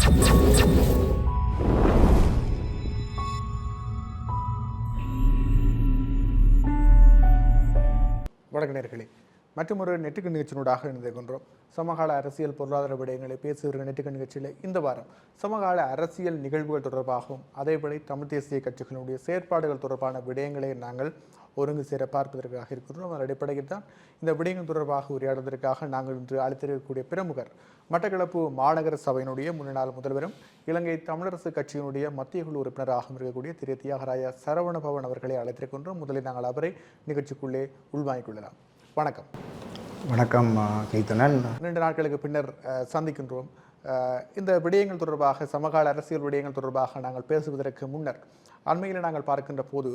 வணக்க நேயர்களே, மற்றொரு நெட்டுக்கு நிகழ்ச்சியினூடாக இணைந்திருக்கின்றோம். சமகால அரசியல் பொருளாதார விடயங்களை பேசுகிற நெட்டுக்கு நிகழ்ச்சியில் இந்த வாரம் சமகால அரசியல் நிகழ்வுகள் தொடர்பாகவும் அதேபடி தமிழ் தேசிய கட்சிகளுடைய செயற்பாடுகள் தொடர்பான விடயங்களை நாங்கள் ஒருங்கு சேர பார்ப்பதற்காக இருக்கின்றோம். அதன் அடிப்படையில் தான் இந்த விடயங்கள் தொடர்பாக உரையாடுவதற்காக நாங்கள் இன்று அழைத்திருக்கக்கூடிய பிரமுகர் மட்டக்களப்பு மாநகர சபையினுடைய முன்னாள் முதல்வரும் இலங்கை தமிழரசு கட்சியினுடைய மத்திய குழு உறுப்பினராகவும் இருக்கக்கூடிய திரு தியாகராய சரவணபவன் அவர்களை அழைத்திருக்கின்றோம். முதலில் நாங்கள் அவரை நிகழ்ச்சிக்குள்ளே உள்வாங்கிக் கொள்ளலாம். வணக்கம். வணக்கம் கைத்தனன். 2 நாட்களுக்கு பின்னர் சந்திக்கின்றோம். இந்த விடயங்கள் தொடர்பாக சமகால அரசியல் விடயங்கள் தொடர்பாக நாங்கள் பேசுவதற்கு முன்னர் அண்மையில் நாங்கள் பார்க்கின்ற போது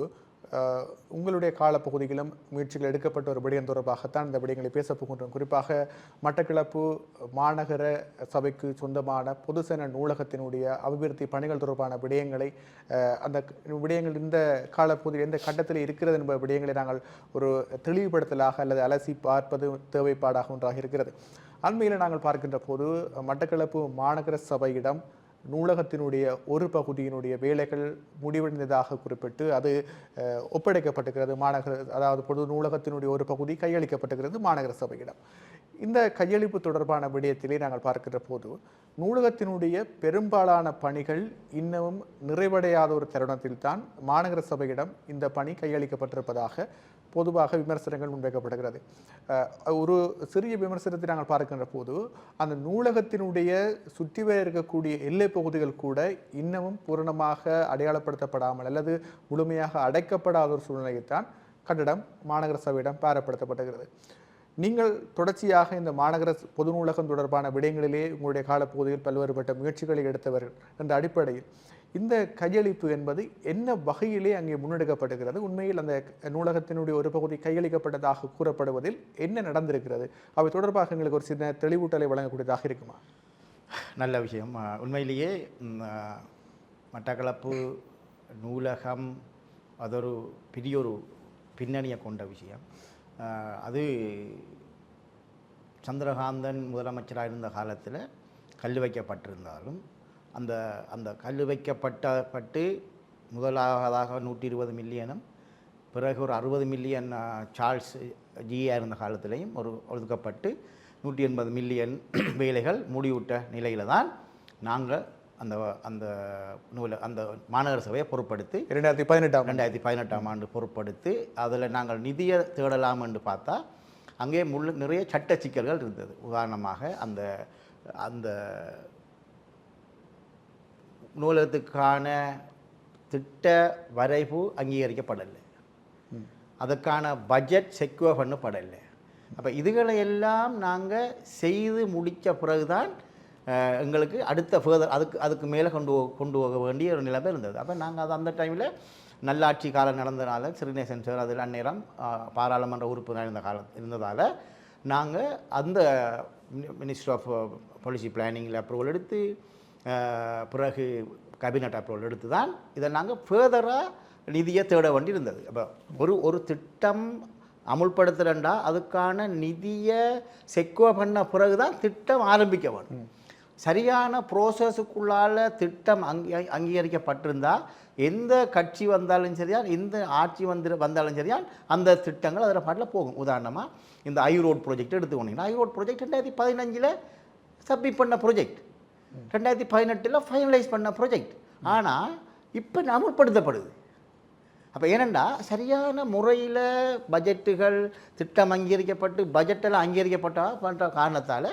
உங்களுடைய காலப்பகுதியிலும் முயற்சிகள் எடுக்கப்பட்ட ஒரு விடயம் தொடர்பாகத்தான் இந்த விடயங்களை பேசப் போகின்றோம். குறிப்பாக மட்டக்களப்பு மாநகர சபைக்கு சொந்தமான பொதுசேன நூலகத்தினுடைய அபிவிருத்தி பணிகள் தொடர்பான விடயங்களை அந்த விடயங்கள் இந்த காலப்பகுதியில் எந்த கட்டத்தில் இருக்கிறது என்ப விடயங்களை நாங்கள் ஒரு தெளிவுபடுத்தலாக அல்லது அலசி பார்ப்பது தேவைப்பாடாக ஒன்றாக இருக்கிறது. அண்மையில் நாங்கள் பார்க்கின்ற போது மட்டக்களப்பு மாநகர சபையிடம் நூலகத்தினுடைய ஒரு பகுதியினுடைய வேலைகள் முடிவடைந்ததாக குறிப்பிட்டு அது ஒப்படைக்கப்பட்டிருக்கிறது மாநகர, அதாவது பொது நூலகத்தினுடைய ஒரு பகுதி கையளிக்கப்பட்டிருக்கிறது மாநகர சபையிடம். இந்த கையளிப்பு தொடர்பான விடயத்திலே நாங்கள் பார்க்கின்ற போது நூலகத்தினுடைய பெரும்பாலான பணிகள் இன்னமும் நிறைவடையாத ஒரு தருணத்தில் தான் மாநகர சபையிடம் இந்த பணி கையளிக்கப்பட்டிருப்பதாக பொதுவாக விமர்சனங்கள் முன்வைக்கப்படுகிறது. ஒரு சிறிய விமர்சனத்தை நாங்கள் பார்க்கின்ற போது அந்த நூலகத்தினுடைய சுற்றி வர இருக்கக்கூடிய எல்லை பகுதிகள் கூட இன்னமும் பூரணமாக அடையாளப்படுத்தப்படாமல் அல்லது முழுமையாக அடைக்கப்படாத ஒரு சூழ்நிலையைத்தான் கட்டடம் மாநகர சபையிடம் பாரப்படுத்தப்படுகிறது. நீங்கள் தொடர்ச்சியாக இந்த மாநகர பொது நூலகம் தொடர்பான விடயங்களிலே உங்களுடைய காலப்பகுதியில் பல்வேறுபட்ட முயற்சிகளை எடுத்தவர்கள் என்ற அடிப்படையில் இந்த கையளிப்பு என்பது என்ன வகையிலே அங்கே முன்னெடுக்கப்படுகிறது? உண்மையில் அந்த நூலகத்தினுடைய ஒரு பகுதி கையளிக்கப்பட்டதாக கூறப்படுவதில் என்ன நடந்திருக்கிறது? அவை தொடர்பாக எங்களுக்கு ஒரு சின்ன தெளிவூட்டலை வழங்கக்கூடியதாக இருக்குமா? நல்ல விஷயம். உண்மையிலேயே மட்டக்களப்பு நூலகம் அது ஒரு பெரியொரு பின்னணியை கொண்ட விஷயம். அது சந்திரகாந்தன் முதலமைச்சராக இருந்த காலத்தில் கல் வைக்கப்பட்டிருந்தாலும் அந்த அந்த கல் வைக்கப்பட்டு முதலாவதாக 120 மில்லியனும் பிறகு ஒரு 60 மில்லியன் சார்ல்ஸ் ஜியா இருந்த காலத்திலையும் ஒதுக்கப்பட்டு 180 மில்லியன் வேலைகள் முடிவுட்ட நிலையில் தான் நாங்கள் அந்த அந்த அந்த மாநகர சபையை பொறுப்படுத்தி 2018ஆம் ஆண்டு பொறுப்படுத்தி அதில் நாங்கள் நிதியை தேடலாம் என்று பார்த்தா அங்கே நிறைய சட்ட சிக்கல்கள் இருந்தது. உதாரணமாக அந்த அந்த நூலகத்துக்கான திட்ட வரைவு அங்கீகரிக்கப்படலை, அதுக்கான பட்ஜெட் செக்யூர் பண்ணப்படலை. அப்போ இதுகளை எல்லாம் நாங்கள் செய்து முடித்த பிறகுதான் எங்களுக்கு அடுத்த ஃபர்தர் அதுக்கு மேலே கொண்டு போக வேண்டிய ஒரு நிலைமை இருந்தது. அப்போ நாங்கள் அது அந்த டைமில் நல்லாட்சி காலம் நடந்ததுனால சிறுநேசன் சார் அதில் அந்நேரம் பாராளுமன்ற உறுப்பினர் இருந்ததால் நாங்கள் அந்த மினிஸ்ட்ரி ஆஃப் பாலிசி பிளானிங்கில் அப்ரூவல் எடுத்து பிறகு கேபினட் அப்ரூவல் எடுத்து தான் இதை நாங்கள் ஃபர்தராக நிதியை தேட வேண்டி இருந்தது. அப்போ ஒரு திட்டம் அமுல்படுத்துகிறண்டா அதுக்கான நிதியை செக்யூர் பண்ண பிறகு தான் திட்டம் ஆரம்பிக்க வேண்டும். சரியான ப்ரோசஸுக்குள்ளால் திட்டம் அங்கீகரிக்கப்பட்டிருந்தால் எந்த கட்சி வந்தாலும் சரியா, எந்த ஆட்சி வந்தாலும் சரியா அந்த திட்டங்கள் அதில் பாட்டில் போகும். உதாரணமாக இந்த ஐரோட் ப்ராஜெக்ட் எடுத்துக்கோனீங்கன்னா ஐரோட் ப்ராஜெக்ட் 2015 சப்மிட் பண்ண ப்ராஜெக்ட், 2018 ஃபைனலைஸ் பண்ண ப்ராஜெக்ட். ஆனால் இப்போ அமுல்படுத்தப்படுது. அப்போ ஏனெண்டா சரியான முறையில் பட்ஜெட்டுகள் திட்டம் அங்கீகரிக்கப்பட்டு பட்ஜெட்டெல்லாம் அங்கீகரிக்கப்பட்ட காரணத்தால்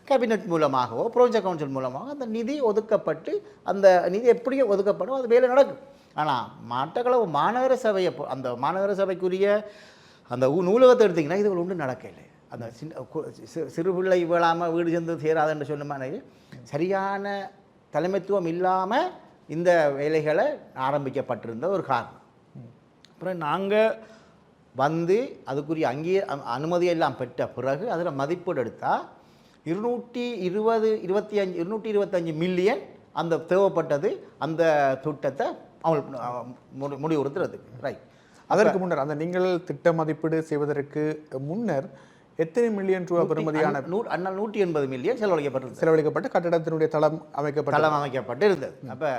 கேபினட் மூலமாகவோ ப்ரோஜெக்ட் கவுன்சில் மூலமாக அந்த நிதி ஒதுக்கப்பட்டு அந்த நிதி எப்படியோ ஒதுக்கப்படும், அது வேலை நடக்கும். ஆனால் மட்டக்களப்பு மாநகர சபையை அந்த மாநகர சபைக்குரிய அந்த நூலகத்தை எடுத்திங்கன்னா இது ஒன்றும் நடக்கலை. அந்த சிறு பிள்ளை விழாமல் வீடு சேர்ந்து சேராதுன்னு சொன்ன மாதிரி சரியான தலைமைத்துவம் இல்லாமல் இந்த வேலைகளை ஆரம்பிக்கப்பட்டிருந்த ஒரு காரணம். அப்புறம் நாங்கள் வந்து அதுக்குரிய அனுமதியெல்லாம் பெற்ற பிறகு அதில் மதிப்பீடு எடுத்தால் 225 மில்லியன் அந்த தேவைப்பட்டது அந்த திட்டத்தை முடிவுறுத்துறதுக்கு. ரைட். அதற்கு முன்னர் அந்த நீங்கள் திட்ட மதிப்பீடு செய்வதற்கு முன்னர் எத்தனை மில்லியன் ரூபாய் பெறுமதியான அண்ணா 180 மில்லியன் செலவழிக்கப்பட்டிருந்தது. செலவழிக்கப்பட்டு கட்டடத்தினுடைய தளம் அமைக்கப்பட்டு இருந்தது. அப்போ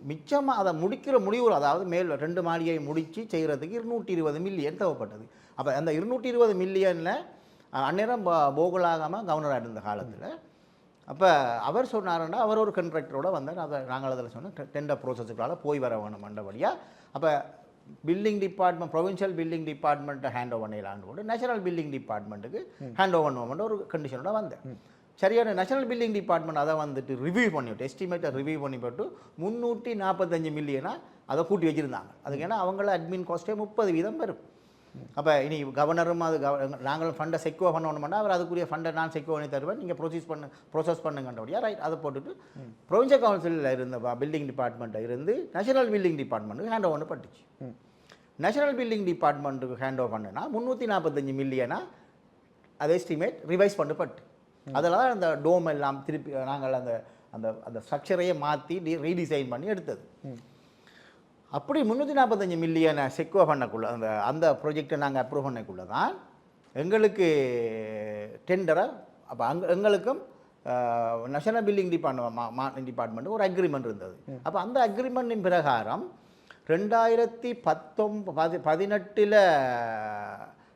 மிச்சமாக அதை முடிக்கிற முடிவு, அதாவது மேல் 2 மாடியை முடித்து செய்கிறதுக்கு 220 மில்லியன் தேவைப்பட்டது. அப்போ அந்த 220 மில்லியனில் அந்நேரம் போகலாகாமல் கவர்னராக இருந்த காலத்தில் அப்போ அவர் சொன்னாருன்னா அவர் ஒரு கண்ட்ராக்டரோட வந்தார். அதை நாங்கள் அதில் சொன்னோம் டெண்டர் ப்ரோசஸுக்களால் போய் வர வேணும் மண்டபடியாக. அப்போ பில்டிங் டிபார்ட்மெண்ட், ப்ரொவின்ஷியல் பில்டிங் டிபார்ட்மெண்ட்டை ஹேண்ட் ஓவர் பண்ணலான்னு கூட நேஷனல் பில்டிங் டிபார்ட்மெண்ட்டுக்கு ஹேண்ட் ஓவர் பண்ணுவோம்ன்ற ஒரு கண்டிஷனோட வந்தேன். சரியான நேஷனல் பில்டிங் டிபார்ட்மெண்ட் அதை வந்துட்டு ரிவ்யூ பண்ணிவிட்டு எஸ்டிமேட்டை ரிவ்யூ பண்ணி போட்டு 345 மில்லியனாக அதை கூட்டி வச்சுருந்தாங்க. அதுக்கு ஏன்னா அவங்கள அட்மின் காஸ்ட்டே 30% வரும். அப்போ இனி கவர்னரும் அது நாங்களும் ஃபண்டை செக்யூர் பண்ணணும்னா அவர் அதுக்குரிய ஃபண்டை நான் செக்யூர் பண்ணி தருவேன், நீங்கள் ப்ரோசஸ் பண்ணுங்கன்றபடியா ரைட் அதை போட்டுட்டு ப்ரொவின்சியல் கவுன்சிலில் இருந்த பில்டிங் டிபார்ட்மெண்ட்டை இருந்து நேஷனல் பில்டிங் டிபார்ட்மெண்ட்டுக்கு ஹேண்ட் ஓவர் பட்டுச்சு. நேஷனல் பில்டிங் டிபார்ட்மெண்ட்டுக்கு ஹேண்ட் ஓவர் பண்ணுனா 345 மில்லியனாக அது எஸ்டிமேட் ரிவைஸ் பண்ணப்பட்டு அதெல்லாம் அந்த டோம் எல்லாம் திருப்பி நாங்கள் அந்த அந்த அந்த ஸ்ட்ரக்சரையே மாற்றி ரீடிசைன் பண்ணி எடுத்தது. அப்படி 345 மில்லியனை செக்யூர் பண்ணக்குள்ள அந்த ப்ராஜெக்டை நாங்கள் அப்ரூவ் பண்ணக்குள்ள தான் எங்களுக்கு டெண்டரை அப்போ எங்களுக்கும் நேஷனல் பில்டிங் டிபார்ட்மெண்ட் ஒரு அக்ரிமெண்ட் இருந்தது. அப்போ அந்த அக்ரிமெண்ட்டின் பிரகாரம் 2018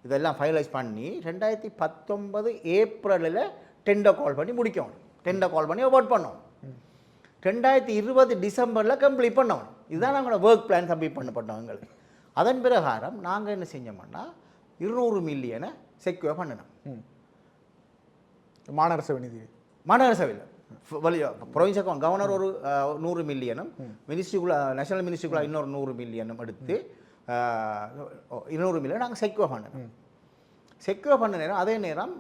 இதெல்லாம் ஃபைனலைஸ் பண்ணி 2019 ஏப்ரலில் டெண்டர் கால் பண்ணி முடிக்கணும். டெண்டர் கால் பண்ணி அவார்ட் பண்ணோம். 2020 டிசம்பரில் கம்ப்ளீட் பண்ணோம். இதுதான் நாங்களோட ஒர்க் பிளான் சப்மிட் பண்ணப்பட்டோம் எங்களுக்கு. அதன் பிரகாரம் நாங்கள் என்ன செஞ்சோம்னா 200 மில்லியனை செக்யூர் பண்ணினோம். மாநகர சபை நிதி, மாநகர சபையில் ப்ரொவின்சியல் கவர்னர் ஒரு 100 மில்லியனும் மினிஸ்ட்ரிக்குள்ள நேஷனல் மினிஸ்ட்ரிக்குள்ள இன்னொரு 100 மில்லியனும் எடுத்து 200 மில்லியன் நாங்கள் செக்யூர் பண்ணணும். செக்யூர் பண்ண நேரம் அதே நேரம்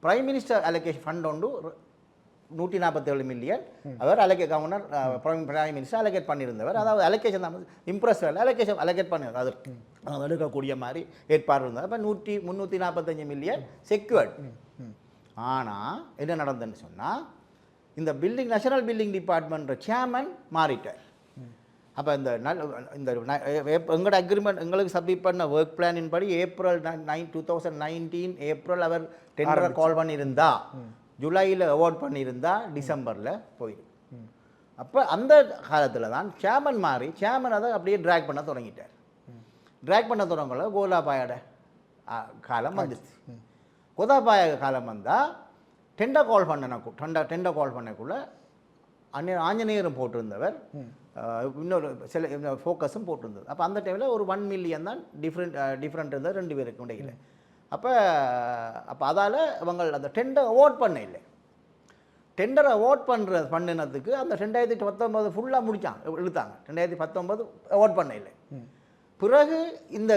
பிரைம் மினிஸ்டர் அலோகேஷன் ஃபண்ட் ஒன்று 147 மில்லியன் அவர் கவர்னர் பிரைம் மினிஸ்டர் அலோகேட் பண்ணியிருந்தவர். அதாவது அலோகேஷன் தான் இம்ப்ரெஸ் அலோகேஷன் அலோகேட் பண்ணியிருந்தார். அது எடுக்கக்கூடிய மாதிரி ஏற்பாடு இருந்தார். அப்போ 345 மில்லியன் செக்யூர்ட். ஆனால் என்ன நடந்ததுன்னு சொன்னால் இந்த நேஷனல் பில்டிங் டிபார்ட்மெண்ட் சேர்மன் மாறிட்டார். அப்போ இந்த எங்களோட அக்ரிமெண்ட் எங்களுக்கு சப்மிட் பண்ண ஒர்க் பிளானின் படி ஏப்ரல் 2019 ஏப்ரல் அவர் டெண்டரை கால் பண்ணியிருந்தா, ஜூலையில் அவார்ட் பண்ணியிருந்தா டிசம்பரில் போயிடும். அப்போ அந்த காலத்தில் தான் சேர்மன் மாறி சேர்மன் அதை அப்படியே ட்ராக் பண்ண தொடங்கிட்டார். ட்ராக் பண்ண தொடங்கல கோலாபாயோட காலம் வந்துச்சு. கோதாபாய காலம் வந்தால் டெண்டர் கால் பண்ணக்குள்ள ஆஞ்சநேயரும் போட்டிருந்தவர், இன்னொரு சில ஃபோக்கஸும் போட்டிருந்தது. அப்போ அந்த டைமில் ஒரு 1 மில்லியன் தான் டிஃப்ரெண்ட் இருந்தது 2 பேருக்கு இடையில். அப்போ அதால் அவங்க அந்த டெண்டர் அவார்ட் பண்ண இல்லை. டெண்டர் அவார்ட் பண்ணினதுக்கு அந்த 2019 ஃபுல்லாக இழுத்தாங்க. 2019 அவார்ட் பண்ண இல்லை. பிறகு இந்த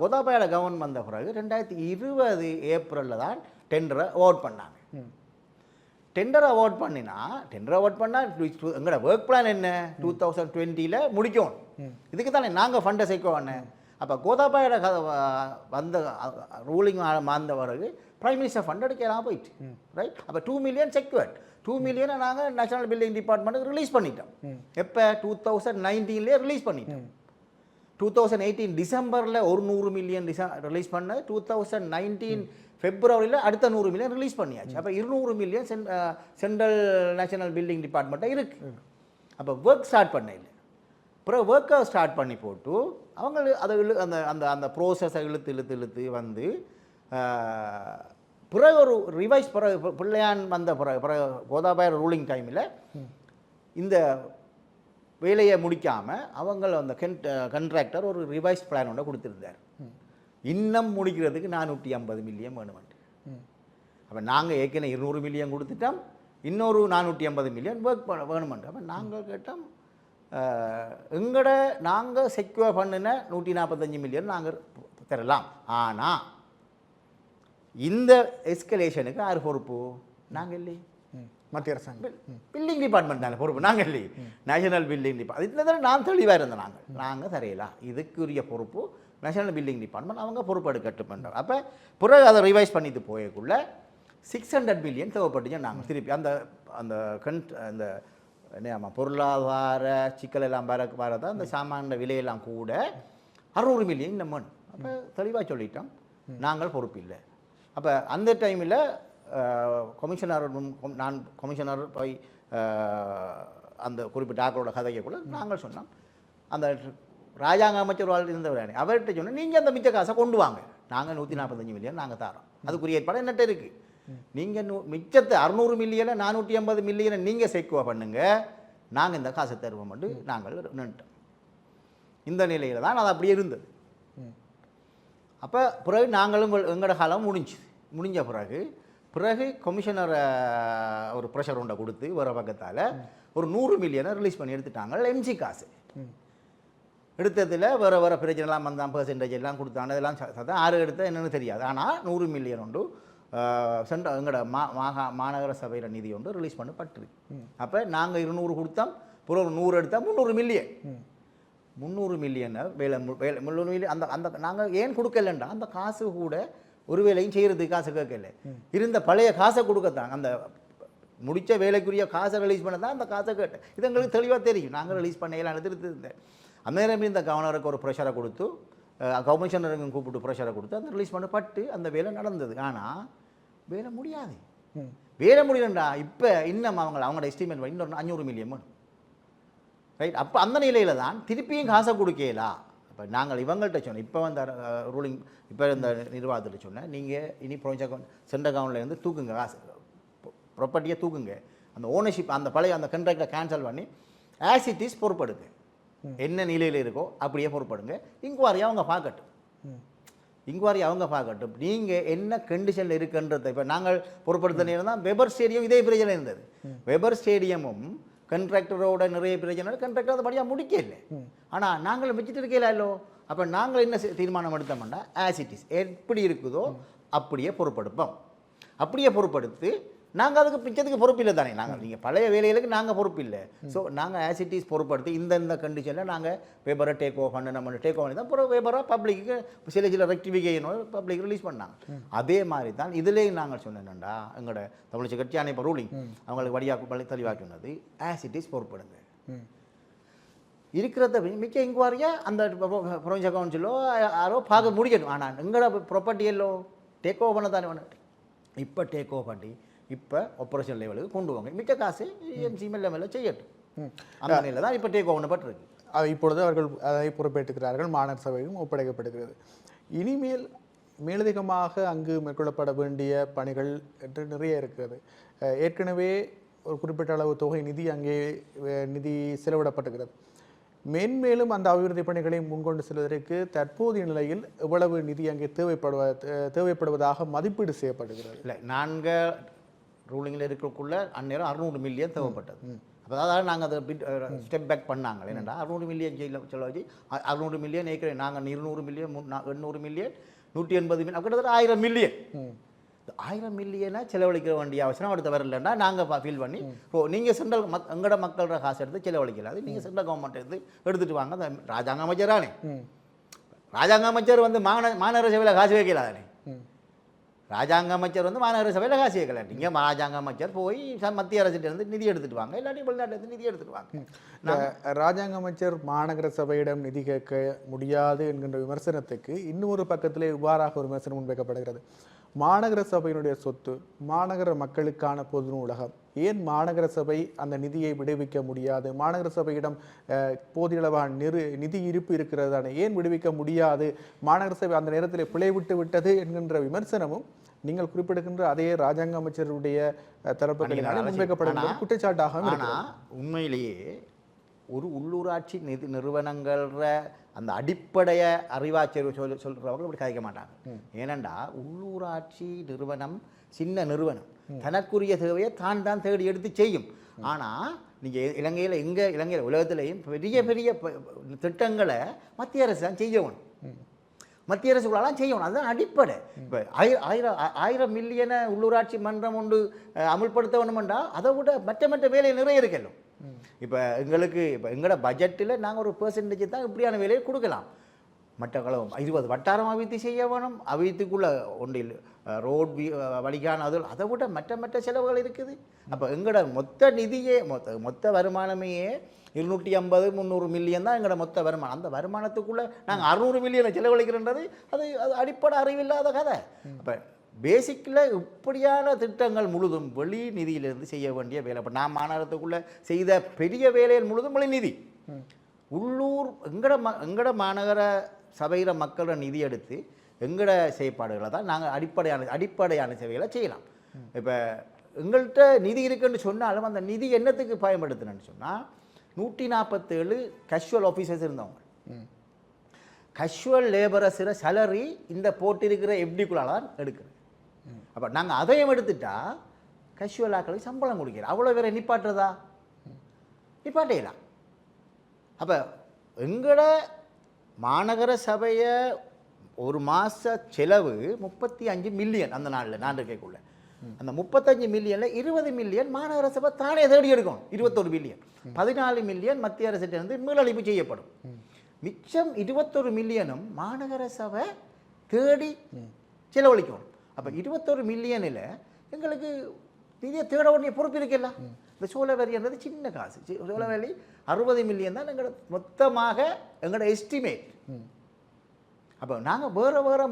கோதாபாயோட கவர்மெண்ட் வந்த பிறகு 2020 ஏப்ரலில் தான் டெண்டரை அவார்ட் பண்ணாங்க. டெண்டர் அவார்ட் பண்ணால் எங்களோட ஒர்க் பிளான் என்ன 2020 முடிக்கணும். இதுக்கு தானே நாங்கள் ஃபண்டை சேர்க்க வேணேன். அப்போ கோதாபாயோட வந்த ரூலிங் மாந்த பிறகு பிரைம் மினிஸ்டர் ஃபண்ட் எடுக்கலாம் போயிட்டு ரைட். அப்போ 2 மில்லியன் செக்யூர்ட். 2 மில்லியனை நாங்கள் நேஷனல் பில்டிங் டிபார்ட்மெண்ட்டுக்கு ரிலீஸ் பண்ணிட்டோம். எப்போ 2019 ரிலீஸ் பண்ணிட்டோம். 2018 டிசம்பரில் ஒரு 100 மில்லியன் ரிலீஸ் பண்ணது. 2019 பிப்ரவரியில் அடுத்த 100 மில்லியன் ரிலீஸ் பண்ணியாச்சு. அப்போ 200 மில்லியன் சென்ட்ரல் நேஷனல் பில்டிங் டிபார்ட்மெண்ட்டாக இருக்குது. அப்போ ஒர்க் ஸ்டார்ட் பண்ண இல்லை. அப்புறம் ஒர்க்கை ஸ்டார்ட் பண்ணி போட்டு அவங்க அதை அந்த அந்த அந்த ப்ரோசஸை இழுத்து வந்து பிறகு ஒரு ரிவைஸ் பிள்ளையான் வந்த பிறகு கோதாபாய ரூலிங் டைமில் இந்த வேலையை முடிக்காமல் அவங்க அந்த கண்ட்ராக்டர் ஒரு ரிவைஸ் பிளான் ஒன்று கொடுத்துருந்தார். இன்னும் முடிக்கிறதுக்கு 450 மில்லியன் வேணுமெண்டு. அப்போ நாங்கள் ஏற்கனவே 200 மில்லியன் கொடுத்துட்டோம், இன்னொரு 450 மில்லியன் ஒர்க் வேணுமெண்டு. அப்போ நாங்கள் கேட்டோம் நாங்கள் செக்யூர் பண்ணின 145 மில்லியன் நாங்கள் தரலாம். ஆனால் இந்த எஸ்கலேஷனுக்கு யார் பொறுப்பு? நாங்கள் இல்லை, மத்திய அரசாங்கம். பில்டிங் டிபார்ட்மெண்ட் தானே பொறுப்பு, நாங்கள் இல்லை. நேஷனல் பில்டிங் டிபார்ட்மெண்ட் இதில் தான் நான் தெளிவாக இருந்தேன். நாங்கள் தரையலாம், இதுக்குரிய பொறுப்பு நேஷனல் பில்டிங் டிபார்ட்மெண்ட் அவங்க பொறுப்பு எடுக்கட்டு பண்ணுறோம். அப்போ பிறகு அதை ரிவைஸ் பண்ணிட்டு போயக்குள்ள 600 மில்லியன் தேவைப்பட்டுச்சு. நாங்கள் திருப்பி அந்த அந்த அந்த என்ன பொருளாதார சிக்கல் எல்லாம் வரதான் அந்த சாமான விலையெல்லாம் கூட 600 மில்லியன் இந்த அப்போ தெளிவாக சொல்லிட்டோம், நாங்கள் பொறுப்பில்லை. அப்போ அந்த டைமில் கமிஷனர் நான் கமிஷனர் போய் அந்த குறிப்பிட்ட ஆக்களோட கதைக்குள்ள நாங்கள் சொன்னோம், அந்த ராஜாங்க அமைச்சர் இருந்தவர் அவர்கிட்ட சொன்னோம், நீங்கள் அந்த மிச்ச காசை கொண்டு வாங்க, நாங்கள் 145 மில்லியன் நாங்கள் தரோம், அதுக்குரிய ஏற்பாடு என்னட்ட இருக்குது. நீங்கள் மிச்சத்தை 600 மில்லியனை 450 மில்லியனை நீங்கள் செக்குவா பண்ணுங்க, நாங்கள் இந்த காசை தருவோம் நாங்கள் நின்ட்டோம். இந்த நிலையில் தான் அது அப்படியே இருந்தது. அப்போ பிறகு நாங்களும் எங்களோட காலம் முடிஞ்ச பிறகு கமிஷனரை ஒரு ப்ரெஷர் ஒன்றை கொடுத்து வர பக்கத்தால் ஒரு 100 மில்லியனை ரிலீஸ் பண்ணி எடுத்துட்டாங்க. எம்ஜி காசு எடுத்ததில் வேறு பிரச்சனைலாம் வந்தான், பெர்சன்டேஜ் எல்லாம் கொடுத்தாங்க, இதெல்லாம் சத்தம் யார் எடுத்த என்னென்னு தெரியாது. ஆனால் 100 மில்லியன் உண்டு எங்களோட மாநகர சபையில் நிதி ஒன்று ரிலீஸ் பண்ணப்பட்டிருக்கு. அப்போ நாங்கள் 200 கொடுத்தோம், பிறகு 100 எடுத்தால் 300 மில்லியன். 300 மில்லியனை வேலை 300 மில்லியன் அந்த அந்த நாங்கள் ஏன் கொடுக்கலண்டா, அந்த காசு கூட ஒரு வேலையும் செய்கிறதுக்கு காசு கேட்கல, இருந்த பழைய காசை கொடுக்கத்தான், அந்த முடித்த வேலைக்குரிய காசை ரிலீஸ் பண்ண தான் அந்த காசை கேட்டேன். இது எங்களுக்கு தெளிவாக தெரியும், நாங்கள் ரிலீஸ் பண்ணலாம் எடுத்துருந்தேன். அந்த நேரம் இந்த கவர்னருக்கு ஒரு ப்ரெஷரை கொடுத்து, கமிஷனருக்கும் கூப்பிட்டு ப்ரெஷரை கொடுத்து அந்த ரிலீஸ் பண்ணப்பட்டு அந்த வேலை நடந்தது. ஆனால் வேலை முடியாது, வேலை முடியலண்டா. இப்போ இன்னும் அவங்களோட எஸ்டிமேட் பண்ணி இன்னொரு 500 மில்லியன் ரைட். அப்போ அந்த நிலையில் தான் திருப்பியும் காசை கொடுக்கலாம். இப்போ நாங்கள் இவங்கள்ட்ட சொன்னோம், இப்போ வந்து ரூலிங் இப்போ இந்த நிர்வாகத்தில் சொன்னேன், நீங்கள் இனி ப்ரொவின்ஸ் அக்கௌண்ட் சென்ட்ரல் கவர்மெண்ட்லேருந்து தூக்குங்க காசு, ப்ராப்பர்ட்டியை தூக்குங்க, அந்த ஓனர்ஷிப் அந்த பழைய அந்த கண்ட்ராக்டை கேன்சல் பண்ணி ஆஸ் இட் இஸ் பொறுப்படுங்க, என்ன நிலையில் இருக்கோ அப்படியே பொறுப்படுங்க. இன்குவாரி அவங்க பார்க்கட்டும், நீங்கள் என்ன கண்டிஷனில் இருக்குன்றதை. இப்போ நாங்கள் பொறுப்படுத்த நேரம் தான் வெபர் ஸ்டேடியம் இதே பிரச்சனை இருந்தது. வெபர் ஸ்டேடியமும் கண்ட்ராக்டரோட நிறைய பிரச்சனை, கண்ட்ராக்டர் அதை படியாக முடிக்கல. ஆனால் நாங்கள் வச்சுட்டு இருக்கல இல்லோ. அப்போ நாங்கள் என்ன தீர்மானம் எடுத்தோம்னா, ஆஸ் இட் இஸ் எப்படி இருக்குதோ அப்படியே பொறுப்படுப்போம். அப்படியே பொறுப்படுத்து நாங்கள் அதுக்கு பிச்சத்துக்கு பொறுப்பில்லை தானே. நாங்கள் நீங்கள் பழைய வேலைகளுக்கு நாங்கள் பொறுப்பில்லை. ஸோ நாங்கள் ஆஸ் இட் இஸ் பொறுப்படுத்தி இந்த கண்டிஷனில் நாங்கள் பேப்பரை டேக் ஓவர் பண்ண நம்ம டேக் ஓவர் பண்ணி தான் அப்புறம் பேப்பராக பப்ளிக்கு சில ரெக்டிஃபிகேஷனோ பப்ளிக் ரிலீஸ் பண்ணாங்க. அதே மாதிரி தான் இதுலேயும் நாங்கள் சொன்னேன்டா, எங்களோட தமிழ் கட்சியான இப்போ ரூலிங் அவங்களுக்கு வழியாக தெளிவாக்கினது, ஆஸ் இட் இஸ் பொறுப்படுங்க. இருக்கிறத மிக்க இன்குவாரியாக அந்த ப்ரொவின்ஸ் கவுன்சிலோ யாரோ பார்க்க முடிக்கணும். ஆனால் எங்களோட ப்ராப்பர்ட்டியெல்லோ டேக் ஓவர் பண்ண தானே வேணும். இப்போ டேக் ஓவர் பண்ணி இப்போ ஆப்ரேஷன் லெவலுக்கு கொண்டு வாங்க, மிச்ச காசு எம்சி மெல்ல செய்யட்டும். அந்த நிலையில் தான் இப்போ டேக் ஓவர் பண்ணப்பட்டிருக்கு. இப்பொழுது அவர்கள் அதை பொறுப்பேற்றுக்கிறார்கள், மாநகர சபையும் ஒப்படைக்கப்படுகிறது. இனிமேல் மேலதிகமாக அங்கு மேற்கொள்ளப்பட வேண்டிய பணிகள் என்று நிறைய இருக்கிறது. ஏற்கனவே ஒரு குறிப்பிட்ட அளவு தொகை நிதி அங்கே செலவிடப்பட்டுகிறது. மேன்மேலும் அந்த அபிவிருத்தி பணிகளை முன்கொண்டு செல்வதற்கு தற்போதைய நிலையில் எவ்வளவு நிதி அங்கே தேவைப்படுவதாக மதிப்பீடு செய்யப்படுகிறது? இல்லை, நாங்கள் ரூலிங்கில் இருக்கக்குள்ள அந்நேரம் 600 மில்லியன் தேவைப்பட்டது. அப்போ அதாவது நாங்கள் அதை ஸ்டெப் பேக் பண்ணாங்க. என்னென்னா 600 மில்லியன் சொல்ல வச்சு 600 மில்லியன் ஏற்கனவே நாங்கள் 200 மில்லியன் 800 மில்லியன் 180 மில்லியன் கிட்டத்தட்ட 1000 மில்லியன். 1000 மில்லியனை செலவழிக்க வேண்டிய அவசரம் அடுத்த வரலன்னா நாங்கள் ஃபீல் பண்ணி, நீங்கள் சென்ட்ரல் எங்களோட மக்களோட காசு எடுத்து செலவழிக்கலாது, நீங்கள் சென்ட்ரல் கவர்மெண்ட் எடுத்துகிட்டு வாங்க. அந்த ராஜாங்க அமைச்சரானே, ராஜாங்க அமைச்சர் வந்து மாநகர சபையில் காசு வைக்கலாதானே. ராஜாங்க அமைச்சர் வந்து மாநகர சபையில் காசு வைக்கல. நீங்கள் ராஜாங்க அமைச்சர் போய் மத்திய அரசிலிருந்து நிதி எடுத்துகிட்டு வாங்க, இல்லாட்டி வெளிநாட்டிலேருந்து நிதி எடுத்துகிட்டு வாங்க. ராஜாங்க அமைச்சர் மாநகர சபையிடம் நிதி கேட்க முடியாது என்கின்ற விமர்சனத்துக்கு இன்னொரு பக்கத்திலே இவ்வாறாக ஒரு விமர்சனம் முன்வைக்கப்படுகிறது. மாநகர சபையினுடைய சொத்து மாநகர மக்களுக்கான பொது நூலகம், ஏன் மாநகர சபை அந்த நிதியை விடுவிக்க முடியாது? மாநகர சபையிடம் போதிய அளவான நிதி இருப்பு இருக்கிறது தானே, ஏன் விடுவிக்க முடியாது? மாநகர சபை அந்த நேரத்தில் பிழை விட்டது என்கின்ற விமர்சனமும் நீங்கள் குறிப்பிடுகின்ற அதே ராஜாங்க அமைச்சருடைய தரப்புகளினால் முன்வைக்கப்படுகிற குற்றச்சாட்டாக. ஆனால் உண்மையிலேயே ஒரு உள்ளூராட்சி நிதி நிறுவனங்கள அந்த அடிப்படைய அறிவாச்சரிவு சொல்கிறவங்க அப்படி கதைக்க மாட்டாங்க. ஏனெண்டா உள்ளூராட்சி நிறுவனம் சின்ன நிறுவனம், தனக்குரிய தேவையை தான் தேடி எடுத்து செய்யும். ஆனால் நீங்கள் இலங்கையில் உலகத்திலையும் பெரிய பெரிய திட்டங்களை மத்திய அரசு தான் செய்யணும், மத்திய அரசுகளாலாம் செய்யணும். அதுதான் அடிப்படை. இப்போ 1000 மில்லியனை உள்ளூராட்சி மன்றம் ஒன்று அமுல்படுத்த வேணுமெண்டா அதை விட மற்ற வேலை நிறைய இருக்கணும். இப்போ எங்களோட பட்ஜெட்டில் நாங்கள் ஒரு பெர்சன்டேஜ் தான் இப்படியான வேலையை கொடுக்கலாம். மற்ற கலவம் 20 வட்டாரம் அபிவிருத்தி செய்ய வேணும், அபிவிருத்திக்குள்ள ஒன்றில் ரோட் வழிகான அதை விட மற்ற செலவுகள் இருக்குது. அப்போ எங்களோட மொத்த நிதியே மொத்த வருமானமே 250-300 மில்லியன் தான் எங்களோட மொத்த வருமானம். அந்த வருமானத்துக்குள்ளே நாங்கள் 600 மில்லியனை செலவழிக்கிறன்றது அது அடிப்படை அறிவில்லாத கதை. அப்போ பேசிக்கில் இப்படியான திட்டங்கள் முழுதும் வெளி நிதியிலிருந்து செய்ய வேண்டிய வேலை. இப்போ நான் மாநகரத்துக்குள்ளே செய்த பெரிய வேலைகள் முழுதும் வெளி நிதி. உள்ளூர் எங்கட மாநகர சபையிற மக்களோட நிதி எடுத்து எங்கட செயற்பாடுகளை தான் நாங்கள் அடிப்படையான சேவைகளை செய்யலாம். இப்போ எங்கள்கிட்ட நிதி இருக்குன்னு சொன்னாலும் அந்த நிதி என்னத்துக்கு பயன்படுத்தினு சொன்னால் 147 கேஷுவல் ஆஃபீஸர்ஸ் இருந்தவங்க. கேஷுவல் லேபரஸிற சேலரி இந்த போட்டிருக்கிற எஃப்டிக்குள்ளால் தான் எடுக்குது. அப்போ நாங்கள் அதையும் எடுத்துட்டா கேஷுவல் ஆக்களுக்கு சம்பளம் கொடுக்கிறோம். அவ்வளோ வேற நிப்பாட்டுறதா? நிப்பாட்டையலாம். அப்போ எங்களோட மாநகர சபையை ஒரு மாத செலவு 35 மில்லியன் அந்த நாட்டில் இருக்கைக்குள்ள. அந்த 35 மில்லியனில் 20 மில்லியன் மாநகர சபை தானே தேடி எடுக்கணும். 21 மில்லியன் 14 மில்லியன் மத்திய அரசிட்டிருந்து மீளழிப்பு செய்யப்படும். மிச்சம் 21 மில்லியனும் மாநகர சபை தேடி செலவழிக்கணும். அப்போ 21 மில்லியனில் எங்களுக்கு நிதியை தேட வேண்டிய பொறுப்பு இருக்குல்ல. இந்த சோழவரின்றது சின்ன காசு. சோழவரி 60 மில்லியன் தான் எங்களோட மொத்தமாக எங்களோட எஸ்டிமேட். அப்போ நாங்கள் வேறு